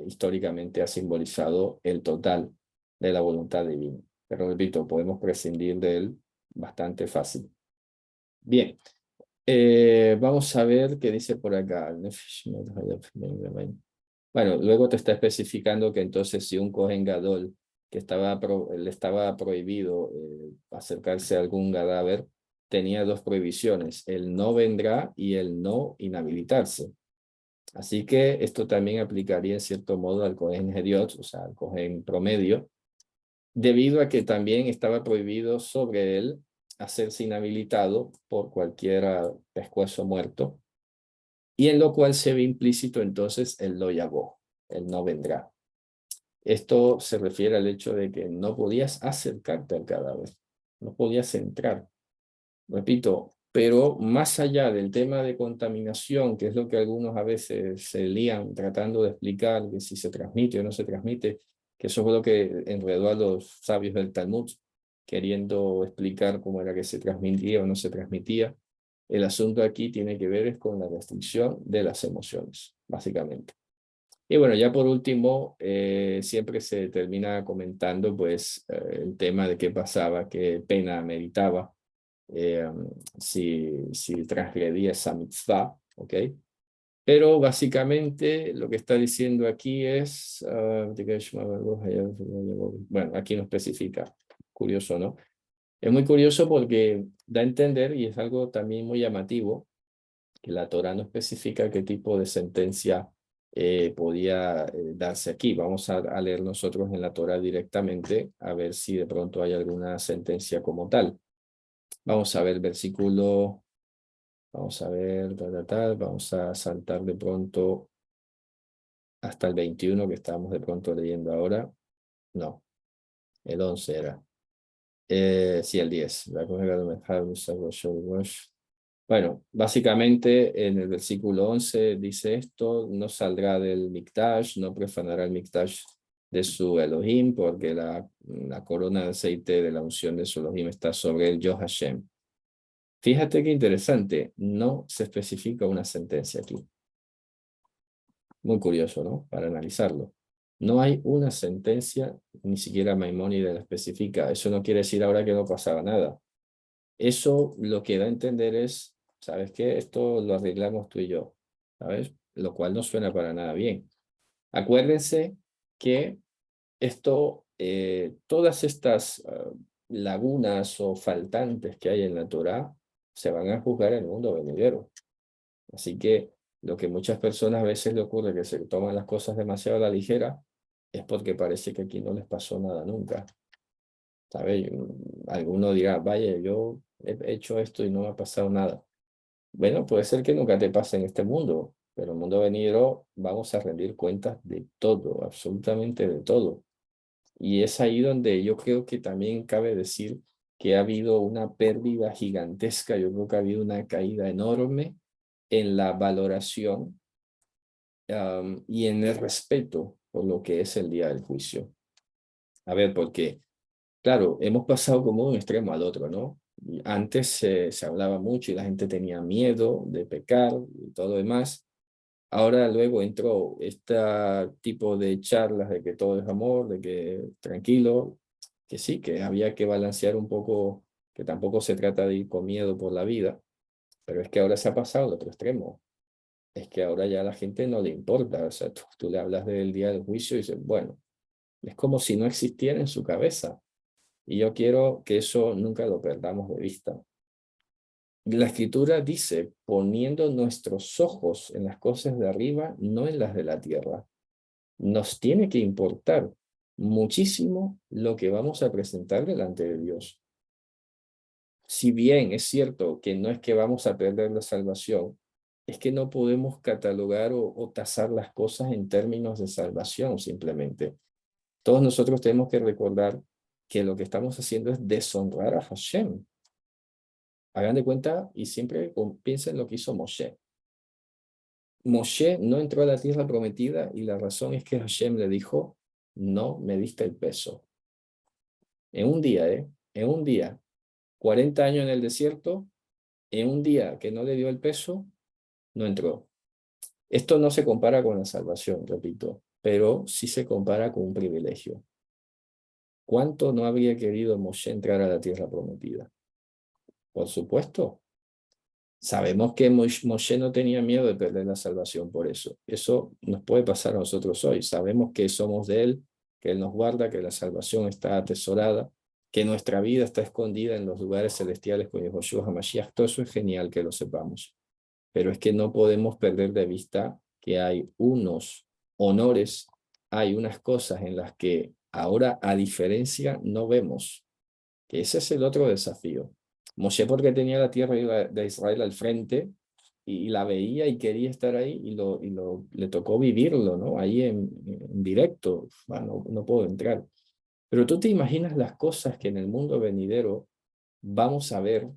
históricamente ha simbolizado el total de la voluntad divina. Pero repito, podemos prescindir de él bastante fácil. Bien, vamos a ver qué dice por acá. Bueno, luego te está especificando que entonces si un Kohen Gadol que le estaba prohibido acercarse a algún cadáver, tenía dos prohibiciones, el no vendrá y el no inhabilitarse. Así que esto también aplicaría en cierto modo al Kohen Hediot, o sea, al Kohen promedio, debido a que también estaba prohibido sobre él hacerse inhabilitado por cualquier pescuezo muerto, y en lo cual se ve implícito entonces el lo yabó, el no vendrá. Esto se refiere al hecho de que no podías acercarte al cadáver, no podías entrar. Repito, pero más allá del tema de contaminación, que es lo que algunos a veces se lían tratando de explicar, que si se transmite o no se transmite, que eso fue lo que enredó a los sabios del Talmud, queriendo explicar cómo era que se transmitía o no se transmitía. El asunto aquí tiene que ver es con la restricción de las emociones, básicamente. Y bueno, ya por último, siempre se termina comentando pues el tema de qué pasaba, qué pena meritaba si transgredía esa mitzvah, ¿ok? Pero básicamente lo que está diciendo aquí es, bueno, aquí no especifica, curioso, ¿no? Es muy curioso porque da a entender, y es algo también muy llamativo, que la Torá no especifica qué tipo de sentencia podía darse aquí. Vamos a leer nosotros en la Torá directamente a ver si de pronto hay alguna sentencia como tal. Vamos a ver el versículo, vamos a ver, vamos a saltar de pronto hasta el 21 que estamos de pronto leyendo ahora. No, el 11 era. Sí, el 10. Bueno, básicamente en el versículo 11 dice esto, no saldrá del Mikdash, no profanará el Mikdash de su Elohim, porque la corona de aceite de la unción de su Elohim está sobre el Yo Hashem. Fíjate qué interesante, no se especifica una sentencia aquí. Muy curioso, ¿no? Para analizarlo. No hay una sentencia, ni siquiera Maimónides la especifica. Eso no quiere decir ahora que no pasaba nada. Eso lo que da a entender es, ¿sabes qué? Esto lo arreglamos tú y yo, ¿sabes? Lo cual no suena para nada bien. Acuérdense que todas estas lagunas o faltantes que hay en la Torá se van a juzgar en el mundo venidero. Así que lo que muchas personas a veces le ocurre que se toman las cosas demasiado a la ligera es porque parece que aquí no les pasó nada nunca. ¿Sabe? Alguno dirá, vaya, yo he hecho esto y no me ha pasado nada. Bueno, puede ser que nunca te pase en este mundo, pero en el mundo venidero vamos a rendir cuentas de todo, absolutamente de todo. Y es ahí donde yo creo que también cabe decir que ha habido una pérdida gigantesca, yo creo que ha habido una caída enorme en la valoración y en el respeto por lo que es el día del juicio. A ver, porque, claro, hemos pasado como de un extremo al otro, ¿no? Y antes se hablaba mucho y la gente tenía miedo de pecar y todo lo demás. Ahora luego entró este tipo de charlas de que todo es amor, de que tranquilo, que sí, que había que balancear un poco, que tampoco se trata de ir con miedo por la vida, pero es que ahora se ha pasado al otro extremo. Es que ahora ya a la gente no le importa, o sea, tú le hablas del día del juicio y dices, bueno, es como si no existiera en su cabeza. Y yo quiero que eso nunca lo perdamos de vista. La escritura dice, poniendo nuestros ojos en las cosas de arriba, no en las de la tierra. Nos tiene que importar muchísimo lo que vamos a presentar delante de Dios. Si bien es cierto que no es que vamos a perder la salvación, es que no podemos catalogar o tasar las cosas en términos de salvación simplemente. Todos nosotros tenemos que recordar que lo que estamos haciendo es deshonrar a Hashem. Hagan de cuenta y siempre piensen en lo que hizo Moshe. Moshe no entró a la tierra prometida y la razón es que Hashem le dijo, no me diste el peso. En un día, En un día, 40 años en el desierto, en un día que no le dio el peso, no entró. Esto no se compara con la salvación, repito, pero sí se compara con un privilegio. ¿Cuánto no habría querido Moshe entrar a la tierra prometida? Por supuesto. Sabemos que Moshe no tenía miedo de perder la salvación por eso. Eso nos puede pasar a nosotros hoy. Sabemos que somos de Él, que Él nos guarda, que la salvación está atesorada, que nuestra vida está escondida en los lugares celestiales con Yahushua HaMashiach. Todo eso es genial que lo sepamos. Pero es que no podemos perder de vista que hay unos honores, hay unas cosas en las que ahora a diferencia no vemos, que ese es el otro desafío. Moshe porque tenía la tierra de Israel al frente y la veía y quería estar ahí le tocó vivirlo, ¿no? Ahí en directo. Bueno, no puedo entrar. Pero tú te imaginas las cosas que en el mundo venidero vamos a ver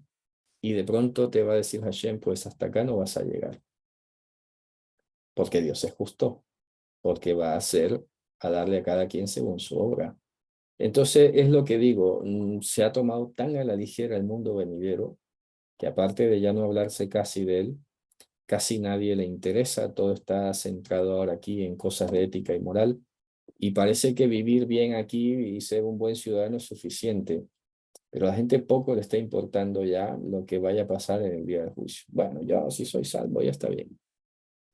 y de pronto te va a decir Hashem, pues hasta acá no vas a llegar, porque Dios es justo, porque va a hacer a darle a cada quien según su obra. Entonces, es lo que digo, se ha tomado tan a la ligera el mundo venidero que aparte de ya no hablarse casi de él, casi nadie le interesa, todo está centrado ahora aquí en cosas de ética y moral, y parece que vivir bien aquí y ser un buen ciudadano es suficiente, pero a la gente poco le está importando ya lo que vaya a pasar en el día del juicio. Bueno, yo si soy salvo, ya está bien.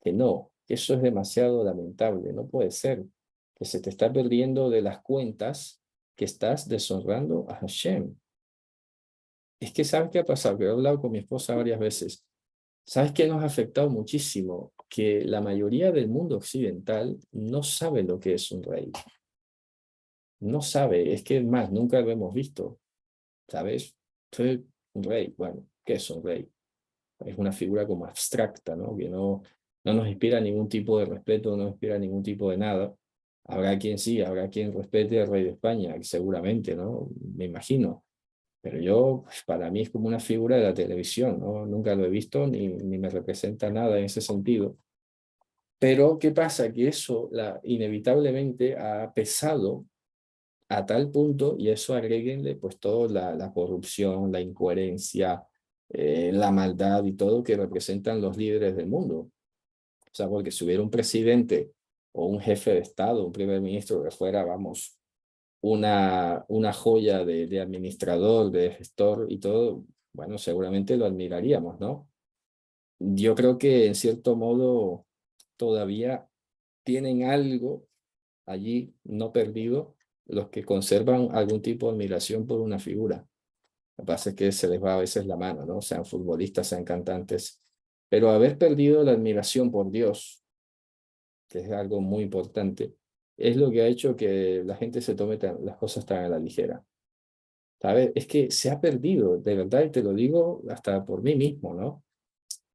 Que no, eso es demasiado lamentable, no puede ser que se te está perdiendo de las cuentas que estás deshonrando a Hashem. Es que ¿sabes qué ha pasado? Que he hablado con mi esposa varias veces. ¿Sabes qué nos ha afectado muchísimo? Que la mayoría del mundo occidental no sabe lo que es un rey. No sabe, es que más, nunca lo hemos visto. ¿Sabes? Soy un rey. Bueno, ¿qué es un rey? Es una figura como abstracta, ¿no? Que no nos inspira ningún tipo de respeto, no nos inspira ningún tipo de nada. Habrá quien sí, habrá quien respete al rey de España, seguramente, ¿no? Me imagino. Pero yo, pues, para mí es como una figura de la televisión, ¿no? Nunca lo he visto ni me representa nada en ese sentido. Pero, ¿qué pasa? Que eso inevitablemente ha pesado a tal punto, y eso agréguenle pues toda la corrupción, la incoherencia, la maldad y todo que representan los líderes del mundo. O sea, porque si hubiera un presidente o un jefe de Estado, un primer ministro que fuera, vamos, una joya de administrador, de gestor y todo, bueno, seguramente lo admiraríamos, ¿no? Yo creo que en cierto modo todavía tienen algo allí no perdido los que conservan algún tipo de admiración por una figura. Lo que pasa es que se les va a veces la mano, ¿no? Sean futbolistas, sean cantantes. Pero haber perdido la admiración por Dios, que es algo muy importante, es lo que ha hecho que la gente se tome las cosas tan a la ligera. ¿Sabes? Es que se ha perdido, de verdad, y te lo digo hasta por mí mismo, ¿no?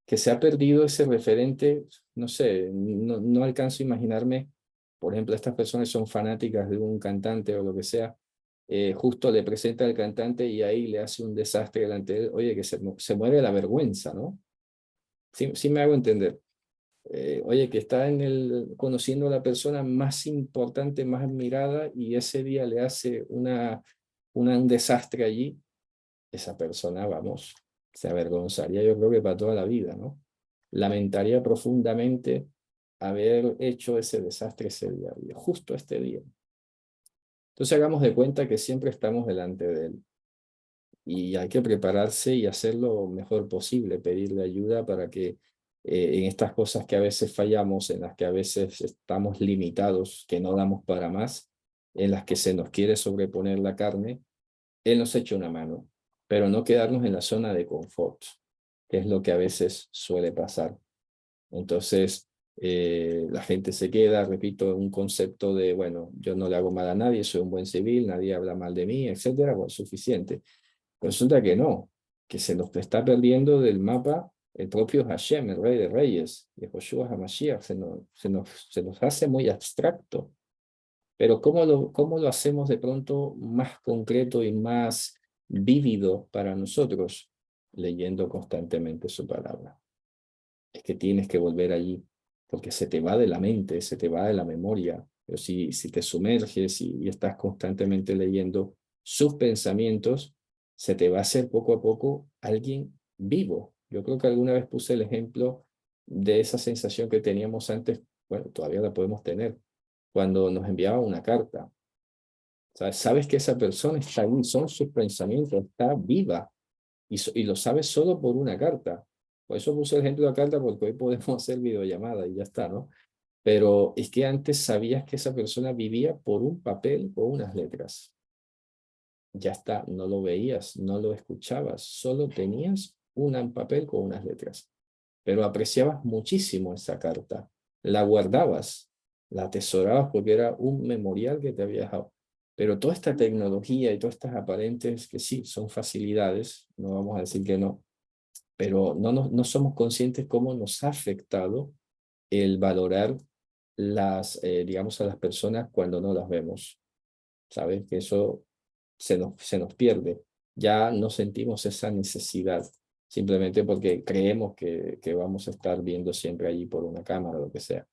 que se ha perdido ese referente, no sé, no alcanzo a imaginarme, por ejemplo, estas personas son fanáticas de un cantante o lo que sea, justo le presenta al cantante y ahí le hace un desastre delante de él, oye, que se muere de la vergüenza, ¿no? Sí me hago entender. Oye, que está conociendo a la persona más importante, más admirada, y ese día le hace un desastre allí, esa persona, vamos, se avergonzaría yo creo que para toda la vida, ¿no? Lamentaría profundamente haber hecho ese desastre ese día, y justo este día. Entonces hagamos de cuenta que siempre estamos delante de él y hay que prepararse y hacer lo mejor posible, pedirle ayuda para que en estas cosas que a veces fallamos, en las que a veces estamos limitados, que no damos para más, en las que se nos quiere sobreponer la carne, él nos echa una mano, pero no quedarnos en la zona de confort, que es lo que a veces suele pasar. Entonces, la gente se queda, repito, en un concepto de, bueno, yo no le hago mal a nadie, soy un buen civil, nadie habla mal de mí, etcétera, pues suficiente. Resulta que no, que se nos está perdiendo del mapa el propio Hashem, el Rey de Reyes, y Joshua HaMashiach, se nos hace muy abstracto. Pero ¿cómo lo hacemos de pronto más concreto y más vívido para nosotros? Leyendo constantemente su palabra. Es que tienes que volver allí, porque se te va de la mente, se te va de la memoria. Pero si te sumerges y estás constantemente leyendo sus pensamientos, se te va a hacer poco a poco alguien vivo. Yo creo que alguna vez puse el ejemplo de esa sensación que teníamos antes, bueno, todavía la podemos tener, cuando nos enviaba una carta. Sabes que esa persona está ahí, son sus pensamientos, está viva y lo sabes solo por una carta. Por eso puse el ejemplo de la carta porque hoy podemos hacer videollamada y ya está, ¿no? Pero es que antes sabías que esa persona vivía por un papel o unas letras. Ya está, no lo veías, no lo escuchabas, solo tenías un papel con unas letras. Pero apreciabas muchísimo esa carta, la guardabas, la atesorabas porque era un memorial que te había dejado. Pero toda esta tecnología y todas estas aparentes que sí son facilidades, no vamos a decir que no, pero no somos conscientes cómo nos ha afectado el valorar digamos, a las personas cuando no las vemos. ¿Sabes? Que eso se nos pierde. Ya no sentimos esa necesidad, simplemente porque creemos que vamos a estar viendo siempre allí por una cámara o lo que sea.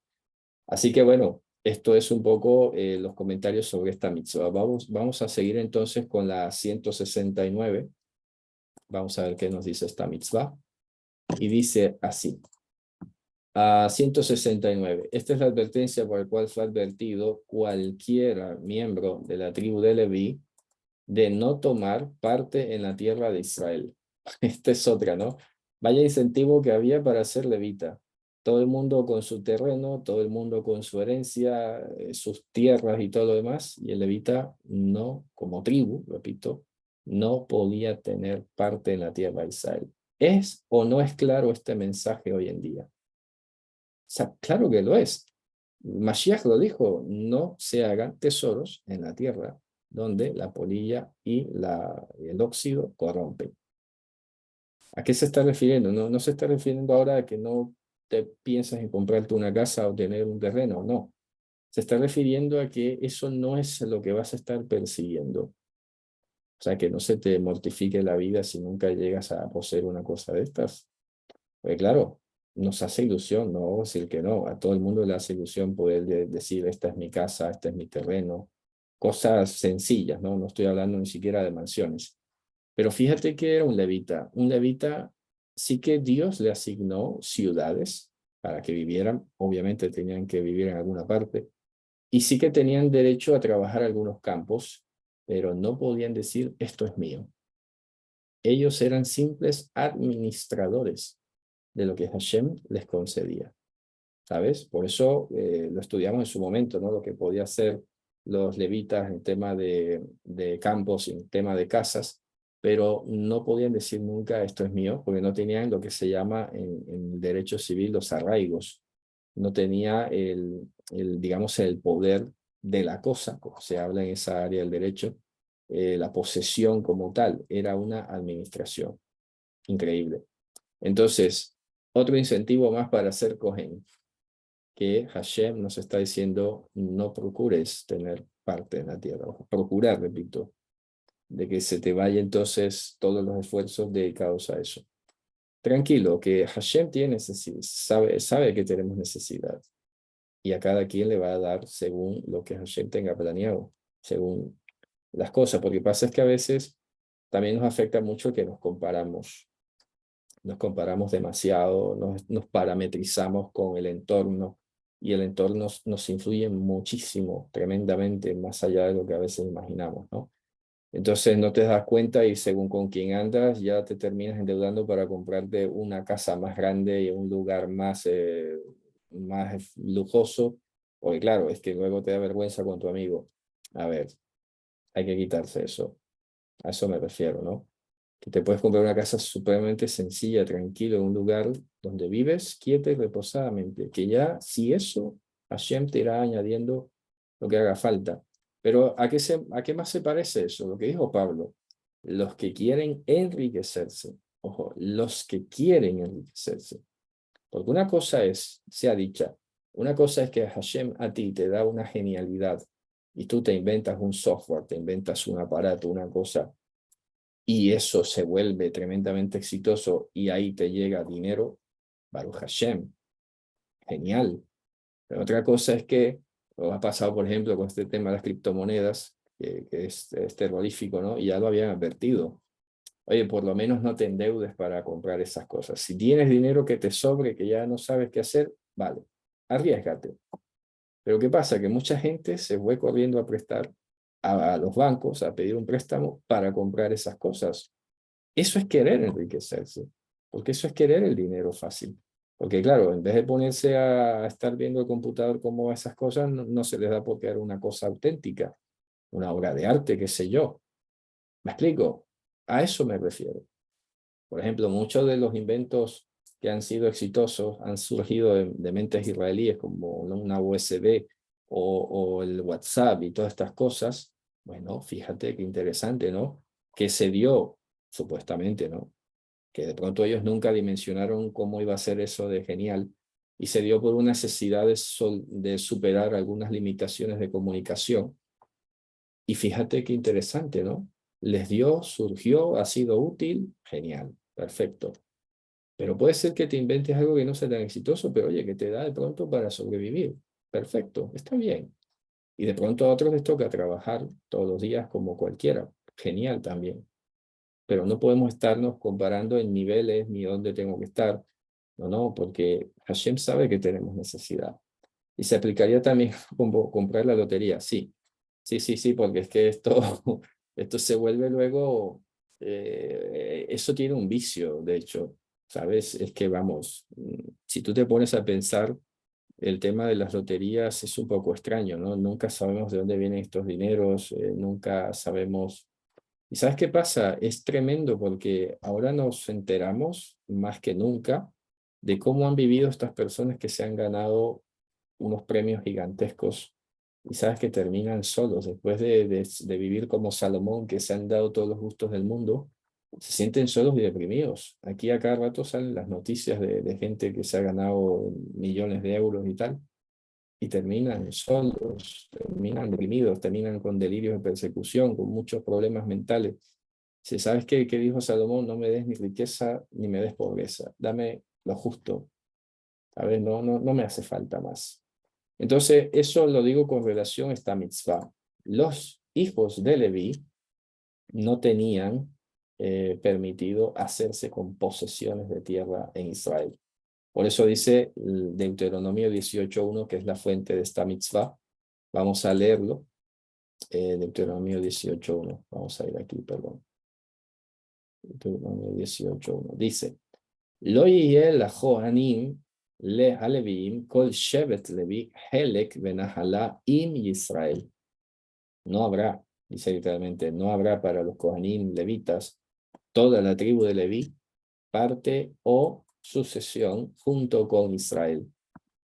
Así que bueno, esto es un poco los comentarios sobre esta mitzvah. Vamos a seguir entonces con la 169. Vamos a ver qué nos dice esta mitzvah. Y dice así. 169. Esta es la advertencia por la cual fue advertido cualquiera miembro de la tribu de Leví de no tomar parte en la tierra de Israel. Esta es otra, ¿no? Vaya incentivo que había para ser levita. Todo el mundo con su terreno, todo el mundo con su herencia, sus tierras y todo lo demás, y el levita no, como tribu, repito, no podía tener parte en la tierra de Israel. ¿Es o no es claro este mensaje hoy en día? O sea, claro que lo es. Mashiach lo dijo, no se hagan tesoros en la tierra donde la polilla y el óxido corrompen. ¿A qué se está refiriendo? No se está refiriendo ahora a que no te piensas en comprarte una casa o tener un terreno, no. Se está refiriendo a que eso no es lo que vas a estar persiguiendo. O sea, que no se te mortifique la vida si nunca llegas a poseer una cosa de estas. Pues claro, nos hace ilusión, no vamos a decir que no, a todo el mundo le hace ilusión poder decir, esta es mi casa, este es mi terreno, cosas sencillas, ¿no? No estoy hablando ni siquiera de mansiones. Pero fíjate que era un levita sí que Dios le asignó ciudades para que vivieran, obviamente tenían que vivir en alguna parte, y sí que tenían derecho a trabajar algunos campos, pero no podían decir, esto es mío. Ellos eran simples administradores de lo que Hashem les concedía, ¿sabes? Por eso lo estudiamos en su momento, ¿no? Lo que podía hacer los levitas en tema de campos, en tema de casas, pero no podían decir nunca esto es mío, porque no tenían lo que se llama en el derecho civil los arraigos, no tenía digamos, el poder de la cosa, como se habla en esa área del derecho, la posesión como tal, era una administración increíble. Entonces, Otro incentivo más para ser Cohen, que Hashem nos está diciendo, no procures tener parte en la tierra, procurar, repito, de que se te vaya entonces todos los esfuerzos dedicados a eso. Tranquilo, que Hashem tiene sabe que tenemos necesidad y a cada quien le va a dar según lo que Hashem tenga planeado, según las cosas, porque pasa es que a veces también nos afecta mucho que nos comparamos demasiado, nos parametrizamos con el entorno y el entorno nos influye muchísimo, tremendamente, más allá de lo que a veces imaginamos, ¿no? Entonces no te das cuenta y según con quién andas, ya te terminas endeudando para comprarte una casa más grande y un lugar más lujoso, porque claro, es que luego te da vergüenza con tu amigo. A ver, hay que quitarse eso. A eso me refiero, ¿no? Que te puedes comprar una casa supremamente sencilla, tranquilo, en un lugar donde vives quieta y reposadamente, que ya si eso, Hashem te irá añadiendo lo que haga falta. Pero ¿a qué más se parece eso? Lo que dijo Pablo, los que quieren enriquecerse, ojo, los que quieren enriquecerse. Porque una cosa es, sea dicha, una cosa es que Hashem a ti te da una genialidad y tú te inventas un software, te inventas un aparato, una cosa y eso se vuelve tremendamente exitoso y ahí te llega dinero, Baruch Hashem, genial. Pero otra cosa es que lo ha pasado, por ejemplo, con este tema de las criptomonedas, que es terrorífico, ¿no? Y ya lo habían advertido. Oye, por lo menos no te endeudes para comprar esas cosas. Si tienes dinero que te sobre, que ya no sabes qué hacer, vale, arriesgate. Pero ¿qué pasa? Que mucha gente se fue corriendo a prestar a los bancos, a pedir un préstamo para comprar esas cosas. Eso es querer enriquecerse, porque eso es querer el dinero fácil. Porque claro, en vez de ponerse a estar viendo el computador cómo va esas cosas, no se les da por crear una cosa auténtica, una obra de arte, qué sé yo. ¿Me explico? A eso me refiero. Por ejemplo, muchos de los inventos que han sido exitosos han surgido de mentes israelíes, como una USB o el WhatsApp y todas estas cosas. Bueno, fíjate qué interesante, ¿no? Que se dio, supuestamente, ¿no? Que de pronto ellos nunca dimensionaron cómo iba a ser eso de genial, y se dio por una necesidad de superar algunas limitaciones de comunicación. Y fíjate qué interesante, ¿no? Les dio, surgió, ha sido útil, genial, perfecto. Pero puede ser que te inventes algo que no sea tan exitoso, pero oye, que te da de pronto para sobrevivir. Perfecto, está bien. Y de pronto a otros les toca trabajar todos los días como cualquiera. Genial también. Pero no podemos estarnos comparando en niveles ni dónde tengo que estar. No, no, porque Hashem sabe que tenemos necesidad. Y se aplicaría también como comprar la lotería. Sí, sí, sí, sí, porque es que esto se vuelve luego, eso tiene un vicio, de hecho, ¿sabes? Es que vamos, si tú te pones a pensar, el tema de las loterías es un poco extraño, ¿no? Nunca sabemos de dónde vienen estos dineros, nunca sabemos. ¿Y sabes qué pasa? Es tremendo porque ahora nos enteramos más que nunca de cómo han vivido estas personas que se han ganado unos premios gigantescos y sabes que terminan solos después de vivir como Salomón, que se han dado todos los gustos del mundo, se sienten solos y deprimidos. Aquí a cada rato salen las noticias de gente que se ha ganado millones de euros y tal, y terminan solos, terminan deprimidos, terminan con delirios de persecución, con muchos problemas mentales. Si sabes qué dijo Salomón, no me des ni riqueza ni me des pobreza, dame lo justo, a ver, no me hace falta más. Entonces, eso lo digo con relación a esta mitzvah. Los hijos de Leví no tenían permitido hacerse con posesiones de tierra en Israel. Por eso dice Deuteronomio 18.1, que es la fuente de esta mitzvah. Vamos a leerlo. Deuteronomio 18.1. Vamos a ir aquí, perdón. Deuteronomio 18.1. Dice, Lo yeh lajohanim le haleviim kol shevet levi helek benahalá im Yisrael. No habrá, dice literalmente, no habrá para los Kohanim levitas, toda la tribu de Leví, parte o sucesión junto con Israel.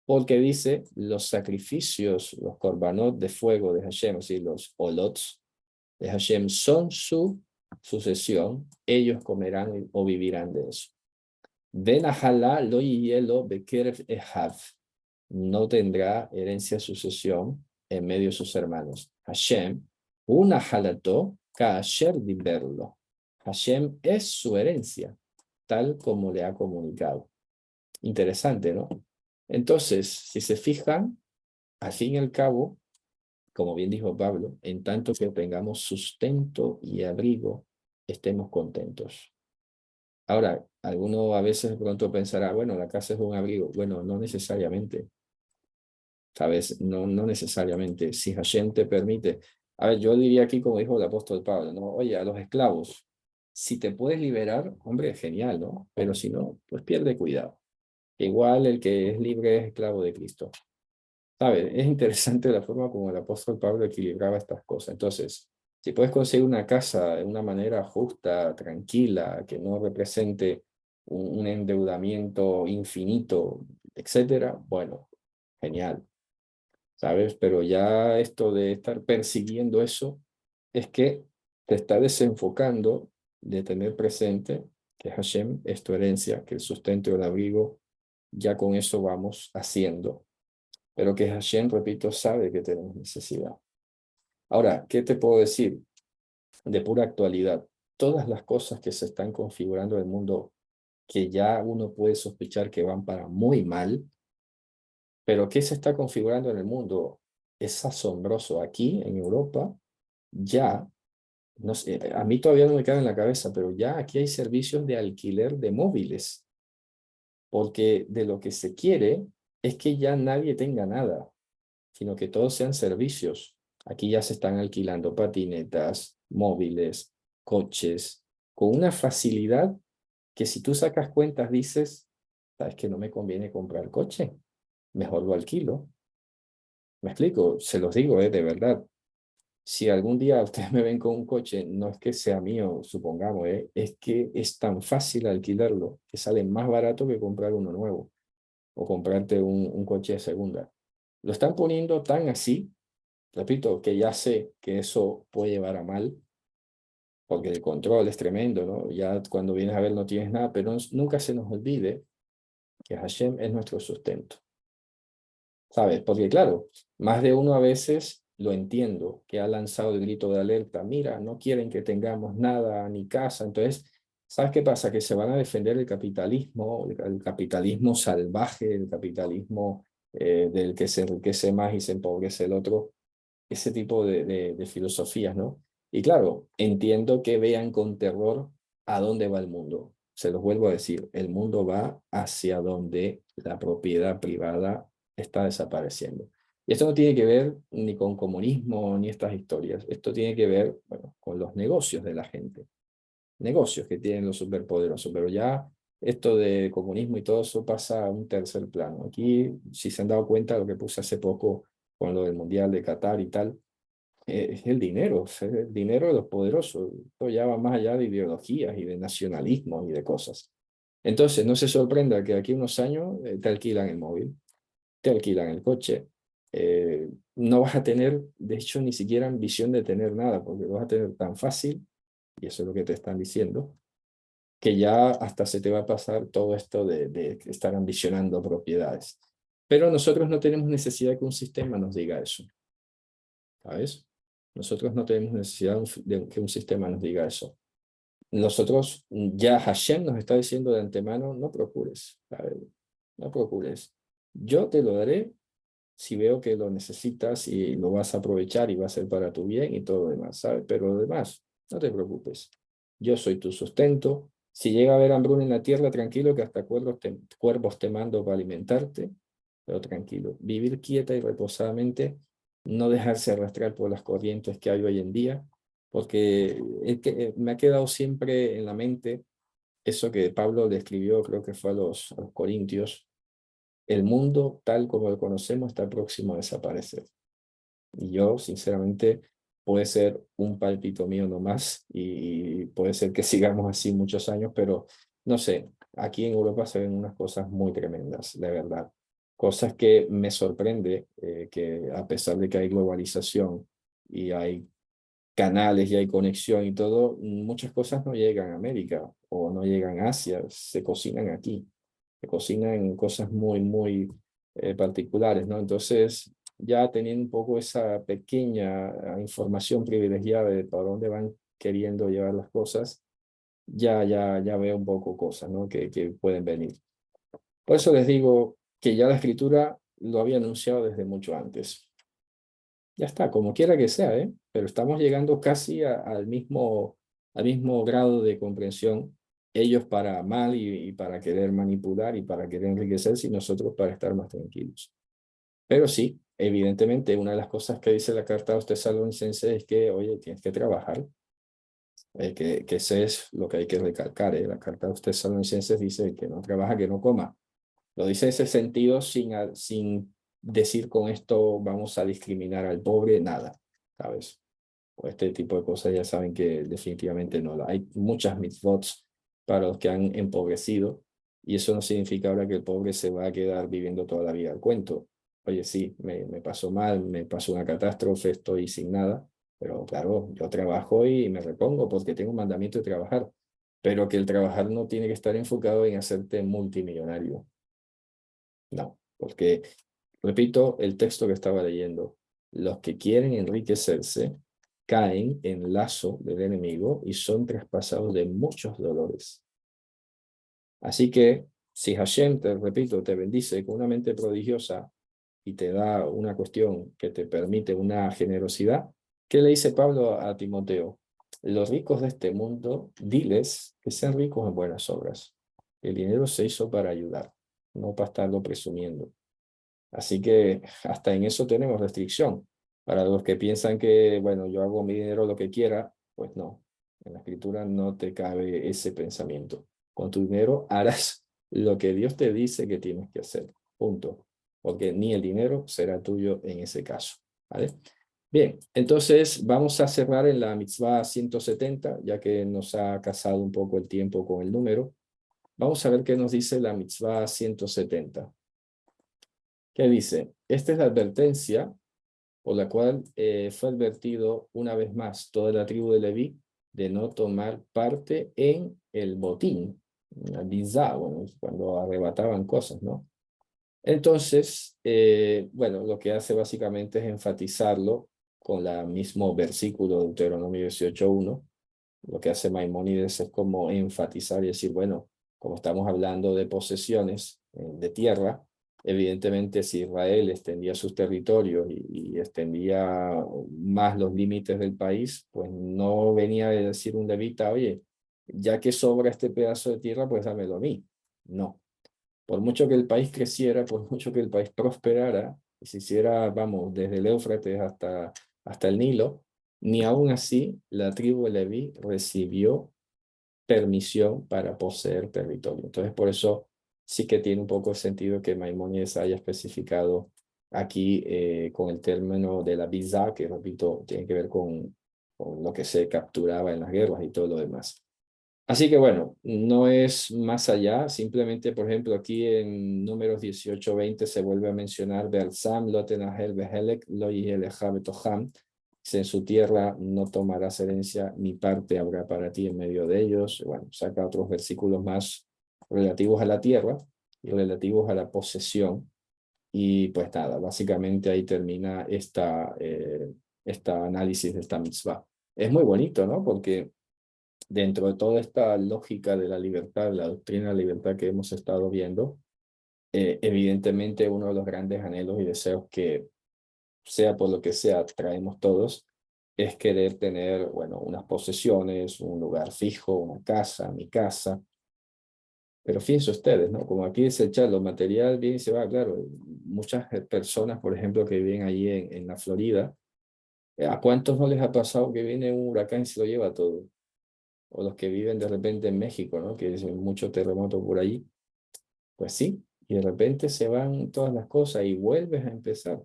Porque dice, los sacrificios, los korbanot de fuego de Hashem, así los olots de Hashem, son su sucesión, ellos comerán o vivirán de eso. Venahalá lo hielo bekerev ehav. No tendrá herencia sucesión en medio de sus hermanos. Hashem, una halato, kaasher diberlo. Hashem es su herencia, tal como le ha comunicado. Interesante, ¿no? Entonces, si se fijan, al fin y al cabo, como bien dijo Pablo, en tanto que tengamos sustento y abrigo, estemos contentos. Ahora, alguno a veces de pronto pensará, bueno, la casa es un abrigo. Bueno, no necesariamente, ¿sabes? No, no necesariamente. Si Hashem te permite. A ver, yo diría aquí, como dijo el apóstol Pablo, ¿no? Oye, a los esclavos, si te puedes liberar, hombre, genial, ¿no? Pero si no, pues pierde cuidado. Igual el que es libre es esclavo de Cristo. ¿Sabes? Es interesante la forma como el apóstol Pablo equilibraba estas cosas. Entonces, si puedes conseguir una casa de una manera justa, tranquila, que no represente un endeudamiento infinito, etcétera, bueno, genial, ¿sabes? Pero ya esto de estar persiguiendo eso es que te está desenfocando de tener presente que Hashem es tu herencia, que el sustento y el abrigo, ya con eso vamos haciendo, pero que Hashem, repito, sabe que tenemos necesidad. Ahora, ¿qué te puedo decir de pura actualidad? Todas las cosas que se están configurando en el mundo, que ya uno puede sospechar que van para muy mal, pero ¿qué se está configurando en el mundo? Es asombroso. Aquí en Europa, ya, no sé, a mí todavía no me cabe en la cabeza, pero ya aquí hay servicios de alquiler de móviles, porque de lo que se quiere es que ya nadie tenga nada, sino que todos sean servicios. Aquí ya se están alquilando patinetas, móviles, coches, con una facilidad que si tú sacas cuentas dices, sabes que no me conviene comprar coche, mejor lo alquilo. Me explico, se los digo, de verdad. Si algún día ustedes me ven con un coche, no es que sea mío, supongamos, es que es tan fácil alquilarlo que sale más barato que comprar uno nuevo o comprarte un coche de segunda. Lo están poniendo tan así, repito, que ya sé que eso puede llevar a mal, porque el control es tremendo, ¿no? Ya cuando vienes a ver no tienes nada, pero nunca se nos olvide que Hashem es nuestro sustento, ¿sabes? Porque claro, más de uno a veces lo entiendo, que ha lanzado el grito de alerta, mira, no quieren que tengamos nada ni casa, entonces, ¿sabes qué pasa? Que se van a defender el capitalismo salvaje, el capitalismo del que se enriquece más y se empobrece el otro, ese tipo de filosofías, ¿no? Y claro, entiendo que vean con terror a dónde va el mundo. Se los vuelvo a decir, el mundo va hacia donde la propiedad privada está desapareciendo. Y esto no tiene que ver ni con comunismo ni estas historias. Esto tiene que ver, bueno, con los negocios de la gente. Negocios que tienen los superpoderosos, pero ya esto de comunismo y todo eso pasa a un tercer plano. Aquí, si se han dado cuenta, lo que puse hace poco con lo del Mundial de Qatar y tal, es el dinero, es el dinero de los poderosos. Esto ya va más allá de ideologías y de nacionalismo y de cosas. Entonces, no se sorprenda que aquí unos años te alquilan el móvil, te alquilan el coche. No vas a tener, de hecho, ni siquiera ambición de tener nada, porque lo vas a tener tan fácil, y eso es lo que te están diciendo, que ya hasta se te va a pasar todo esto de estar ambicionando propiedades. Pero nosotros no tenemos necesidad de que un sistema nos diga eso, ¿sabes? Nosotros no tenemos necesidad de que un sistema nos diga eso. Nosotros, ya Hashem nos está diciendo de antemano, no procures, ¿sabes? No procures. Yo te lo daré si veo que lo necesitas y lo vas a aprovechar y va a ser para tu bien y todo lo demás, ¿sabes? Pero lo demás, no te preocupes. Yo soy tu sustento. Si llega a haber hambruna en la tierra, tranquilo que hasta cuervos te mando para alimentarte, pero tranquilo. Vivir quieta y reposadamente, no dejarse arrastrar por las corrientes que hay hoy en día, porque me ha quedado siempre en la mente eso que Pablo le escribió, creo que fue a los Corintios: el mundo tal como lo conocemos está próximo a desaparecer. Y yo, sinceramente, puede ser un palpito mío nomás y puede ser que sigamos así muchos años, pero no sé, aquí en Europa se ven unas cosas muy tremendas, de verdad. Cosas que me sorprende que a pesar de que hay globalización y hay canales y hay conexión y todo, muchas cosas no llegan a América o no llegan a Asia, se cocinan aquí, se cocinan cosas muy, muy particulares, ¿no? Entonces, ya teniendo un poco esa pequeña información privilegiada de para dónde van queriendo llevar las cosas, ya veo un poco cosas, ¿no? Que pueden venir. Por eso les digo que ya la escritura lo había anunciado desde mucho antes. Ya está, como quiera que sea, ¿eh? Pero estamos llegando casi al mismo grado de comprensión, ellos para mal y para querer manipular y para querer enriquecerse y nosotros para estar más tranquilos. Pero sí, evidentemente, una de las cosas que dice la carta a los tesalonicenses es que, oye, tienes que trabajar, que ese es lo que hay que recalcar, ¿eh? La carta a los tesalonicenses dice que no trabaja, que no coma. Lo dice en ese sentido sin decir con esto vamos a discriminar al pobre, nada, ¿sabes? O este tipo de cosas ya saben que definitivamente no. Hay muchas mitzvot para los que han empobrecido y eso no significa ahora que el pobre se va a quedar viviendo toda la vida al cuento. Oye, sí, me pasó mal, me pasó una catástrofe, estoy sin nada, pero claro, yo trabajo y me repongo porque tengo un mandamiento de trabajar, pero que el trabajar no tiene que estar enfocado en hacerte multimillonario. No, porque, repito, el texto que estaba leyendo, los que quieren enriquecerse caen en lazo del enemigo y son traspasados de muchos dolores. Así que, si Hashem, te repito, te bendice con una mente prodigiosa y te da una cuestión que te permite una generosidad, ¿qué le dice Pablo a Timoteo? Los ricos de este mundo, diles que sean ricos en buenas obras. El dinero se hizo para ayudar, no para estarlo presumiendo. Así que hasta en eso tenemos restricción. Para los que piensan que, bueno, yo hago mi dinero lo que quiera, pues no. En la escritura no te cabe ese pensamiento. Con tu dinero harás lo que Dios te dice que tienes que hacer. Punto. Porque ni el dinero será tuyo en ese caso. ¿Vale? Bien, entonces vamos a cerrar en la mitzvah 170, ya que nos ha casado un poco el tiempo con el número. Vamos a ver qué nos dice la mitzvah 170. ¿Qué dice? Esta es la advertencia por la cual fue advertido una vez más toda la tribu de Leví de no tomar parte en el botín, la bizá, bueno, cuando arrebataban cosas, ¿no? Entonces, bueno, lo que hace básicamente es enfatizarlo con el mismo versículo de Deuteronomio 18:1. Lo que hace Maimónides es como enfatizar y decir, bueno, como estamos hablando de posesiones de tierra, evidentemente si Israel extendía sus territorios y extendía más los límites del país, pues no venía a decir un levita, oye, ya que sobra este pedazo de tierra, pues dámelo a mí. No. Por mucho que el país creciera, por mucho que el país prosperara, y se hiciera, vamos, desde el Éufrates hasta el Nilo, ni aún así la tribu de Leví recibió permisión para poseer territorio. Entonces, por eso sí que tiene un poco de sentido que Maimónides haya especificado aquí con el término de la bizá, que repito, tiene que ver con lo que se capturaba en las guerras y todo lo demás. Así que bueno, no es más allá, simplemente, por ejemplo, aquí en números 18-20 se vuelve a mencionar Bealzam, Lotenahel, Behelek, Lo Yiheleja Betoham. En su tierra no tomarás herencia, ni parte habrá para ti en medio de ellos. Bueno, saca otros versículos más relativos a la tierra y relativos a la posesión. Y pues nada, básicamente ahí termina esta análisis de esta mitzvah. Es muy bonito, ¿no? Porque dentro de toda esta lógica de la libertad, la doctrina de la libertad que hemos estado viendo, evidentemente uno de los grandes anhelos y deseos que, sea por lo que sea, traemos todos, es querer tener, bueno, unas posesiones, un lugar fijo, una casa, mi casa. Pero fíjense ustedes, ¿no? Como aquí dice el chat, lo material viene y se va, claro. Muchas personas, por ejemplo, que viven allí en la Florida, ¿a cuántos no les ha pasado que viene un huracán y se lo lleva todo? O los que viven de repente en México, ¿no? Que es mucho terremoto por allí. Pues sí, y de repente se van todas las cosas y vuelves a empezar.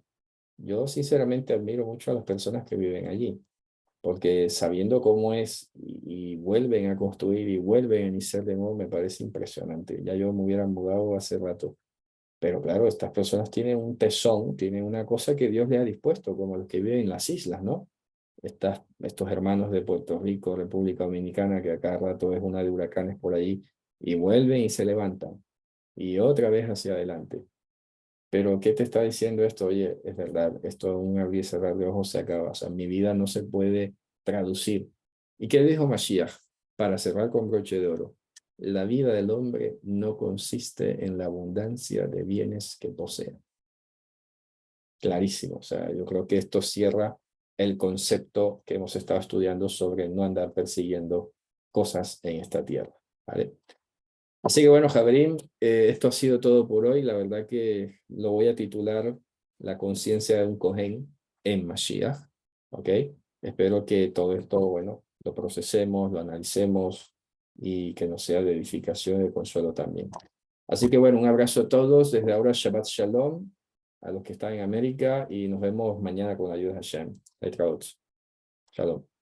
Yo sinceramente admiro mucho a las personas que viven allí, porque sabiendo cómo es y vuelven a construir y vuelven a iniciar de nuevo, me parece impresionante. Ya yo me hubiera mudado hace rato. Pero claro, estas personas tienen un tesón, tienen una cosa que Dios les ha dispuesto, como los que viven en las islas, ¿no? estos hermanos de Puerto Rico, República Dominicana, que a cada rato es una de huracanes por ahí, y vuelven y se levantan, y otra vez hacia adelante. Pero ¿qué te está diciendo esto? Oye, es verdad, esto es un abrir y cerrar de ojos se acaba. O sea, mi vida no se puede traducir. ¿Y qué dijo Mashiach? Para cerrar con broche de oro. La vida del hombre no consiste en la abundancia de bienes que posee. Clarísimo. O sea, yo creo que esto cierra el concepto que hemos estado estudiando sobre no andar persiguiendo cosas en esta tierra. ¿Vale? Así que bueno, Javerín, esto ha sido todo por hoy. La verdad que lo voy a titular La conciencia de un Cohen en Mashiach. ¿Ok? Espero que todo esto, bueno, lo procesemos, lo analicemos y que nos sea de edificación y de consuelo también. Así que bueno, un abrazo a todos. Desde ahora, Shabbat Shalom a los que están en América y nos vemos mañana con la ayuda de Hashem. Shalom.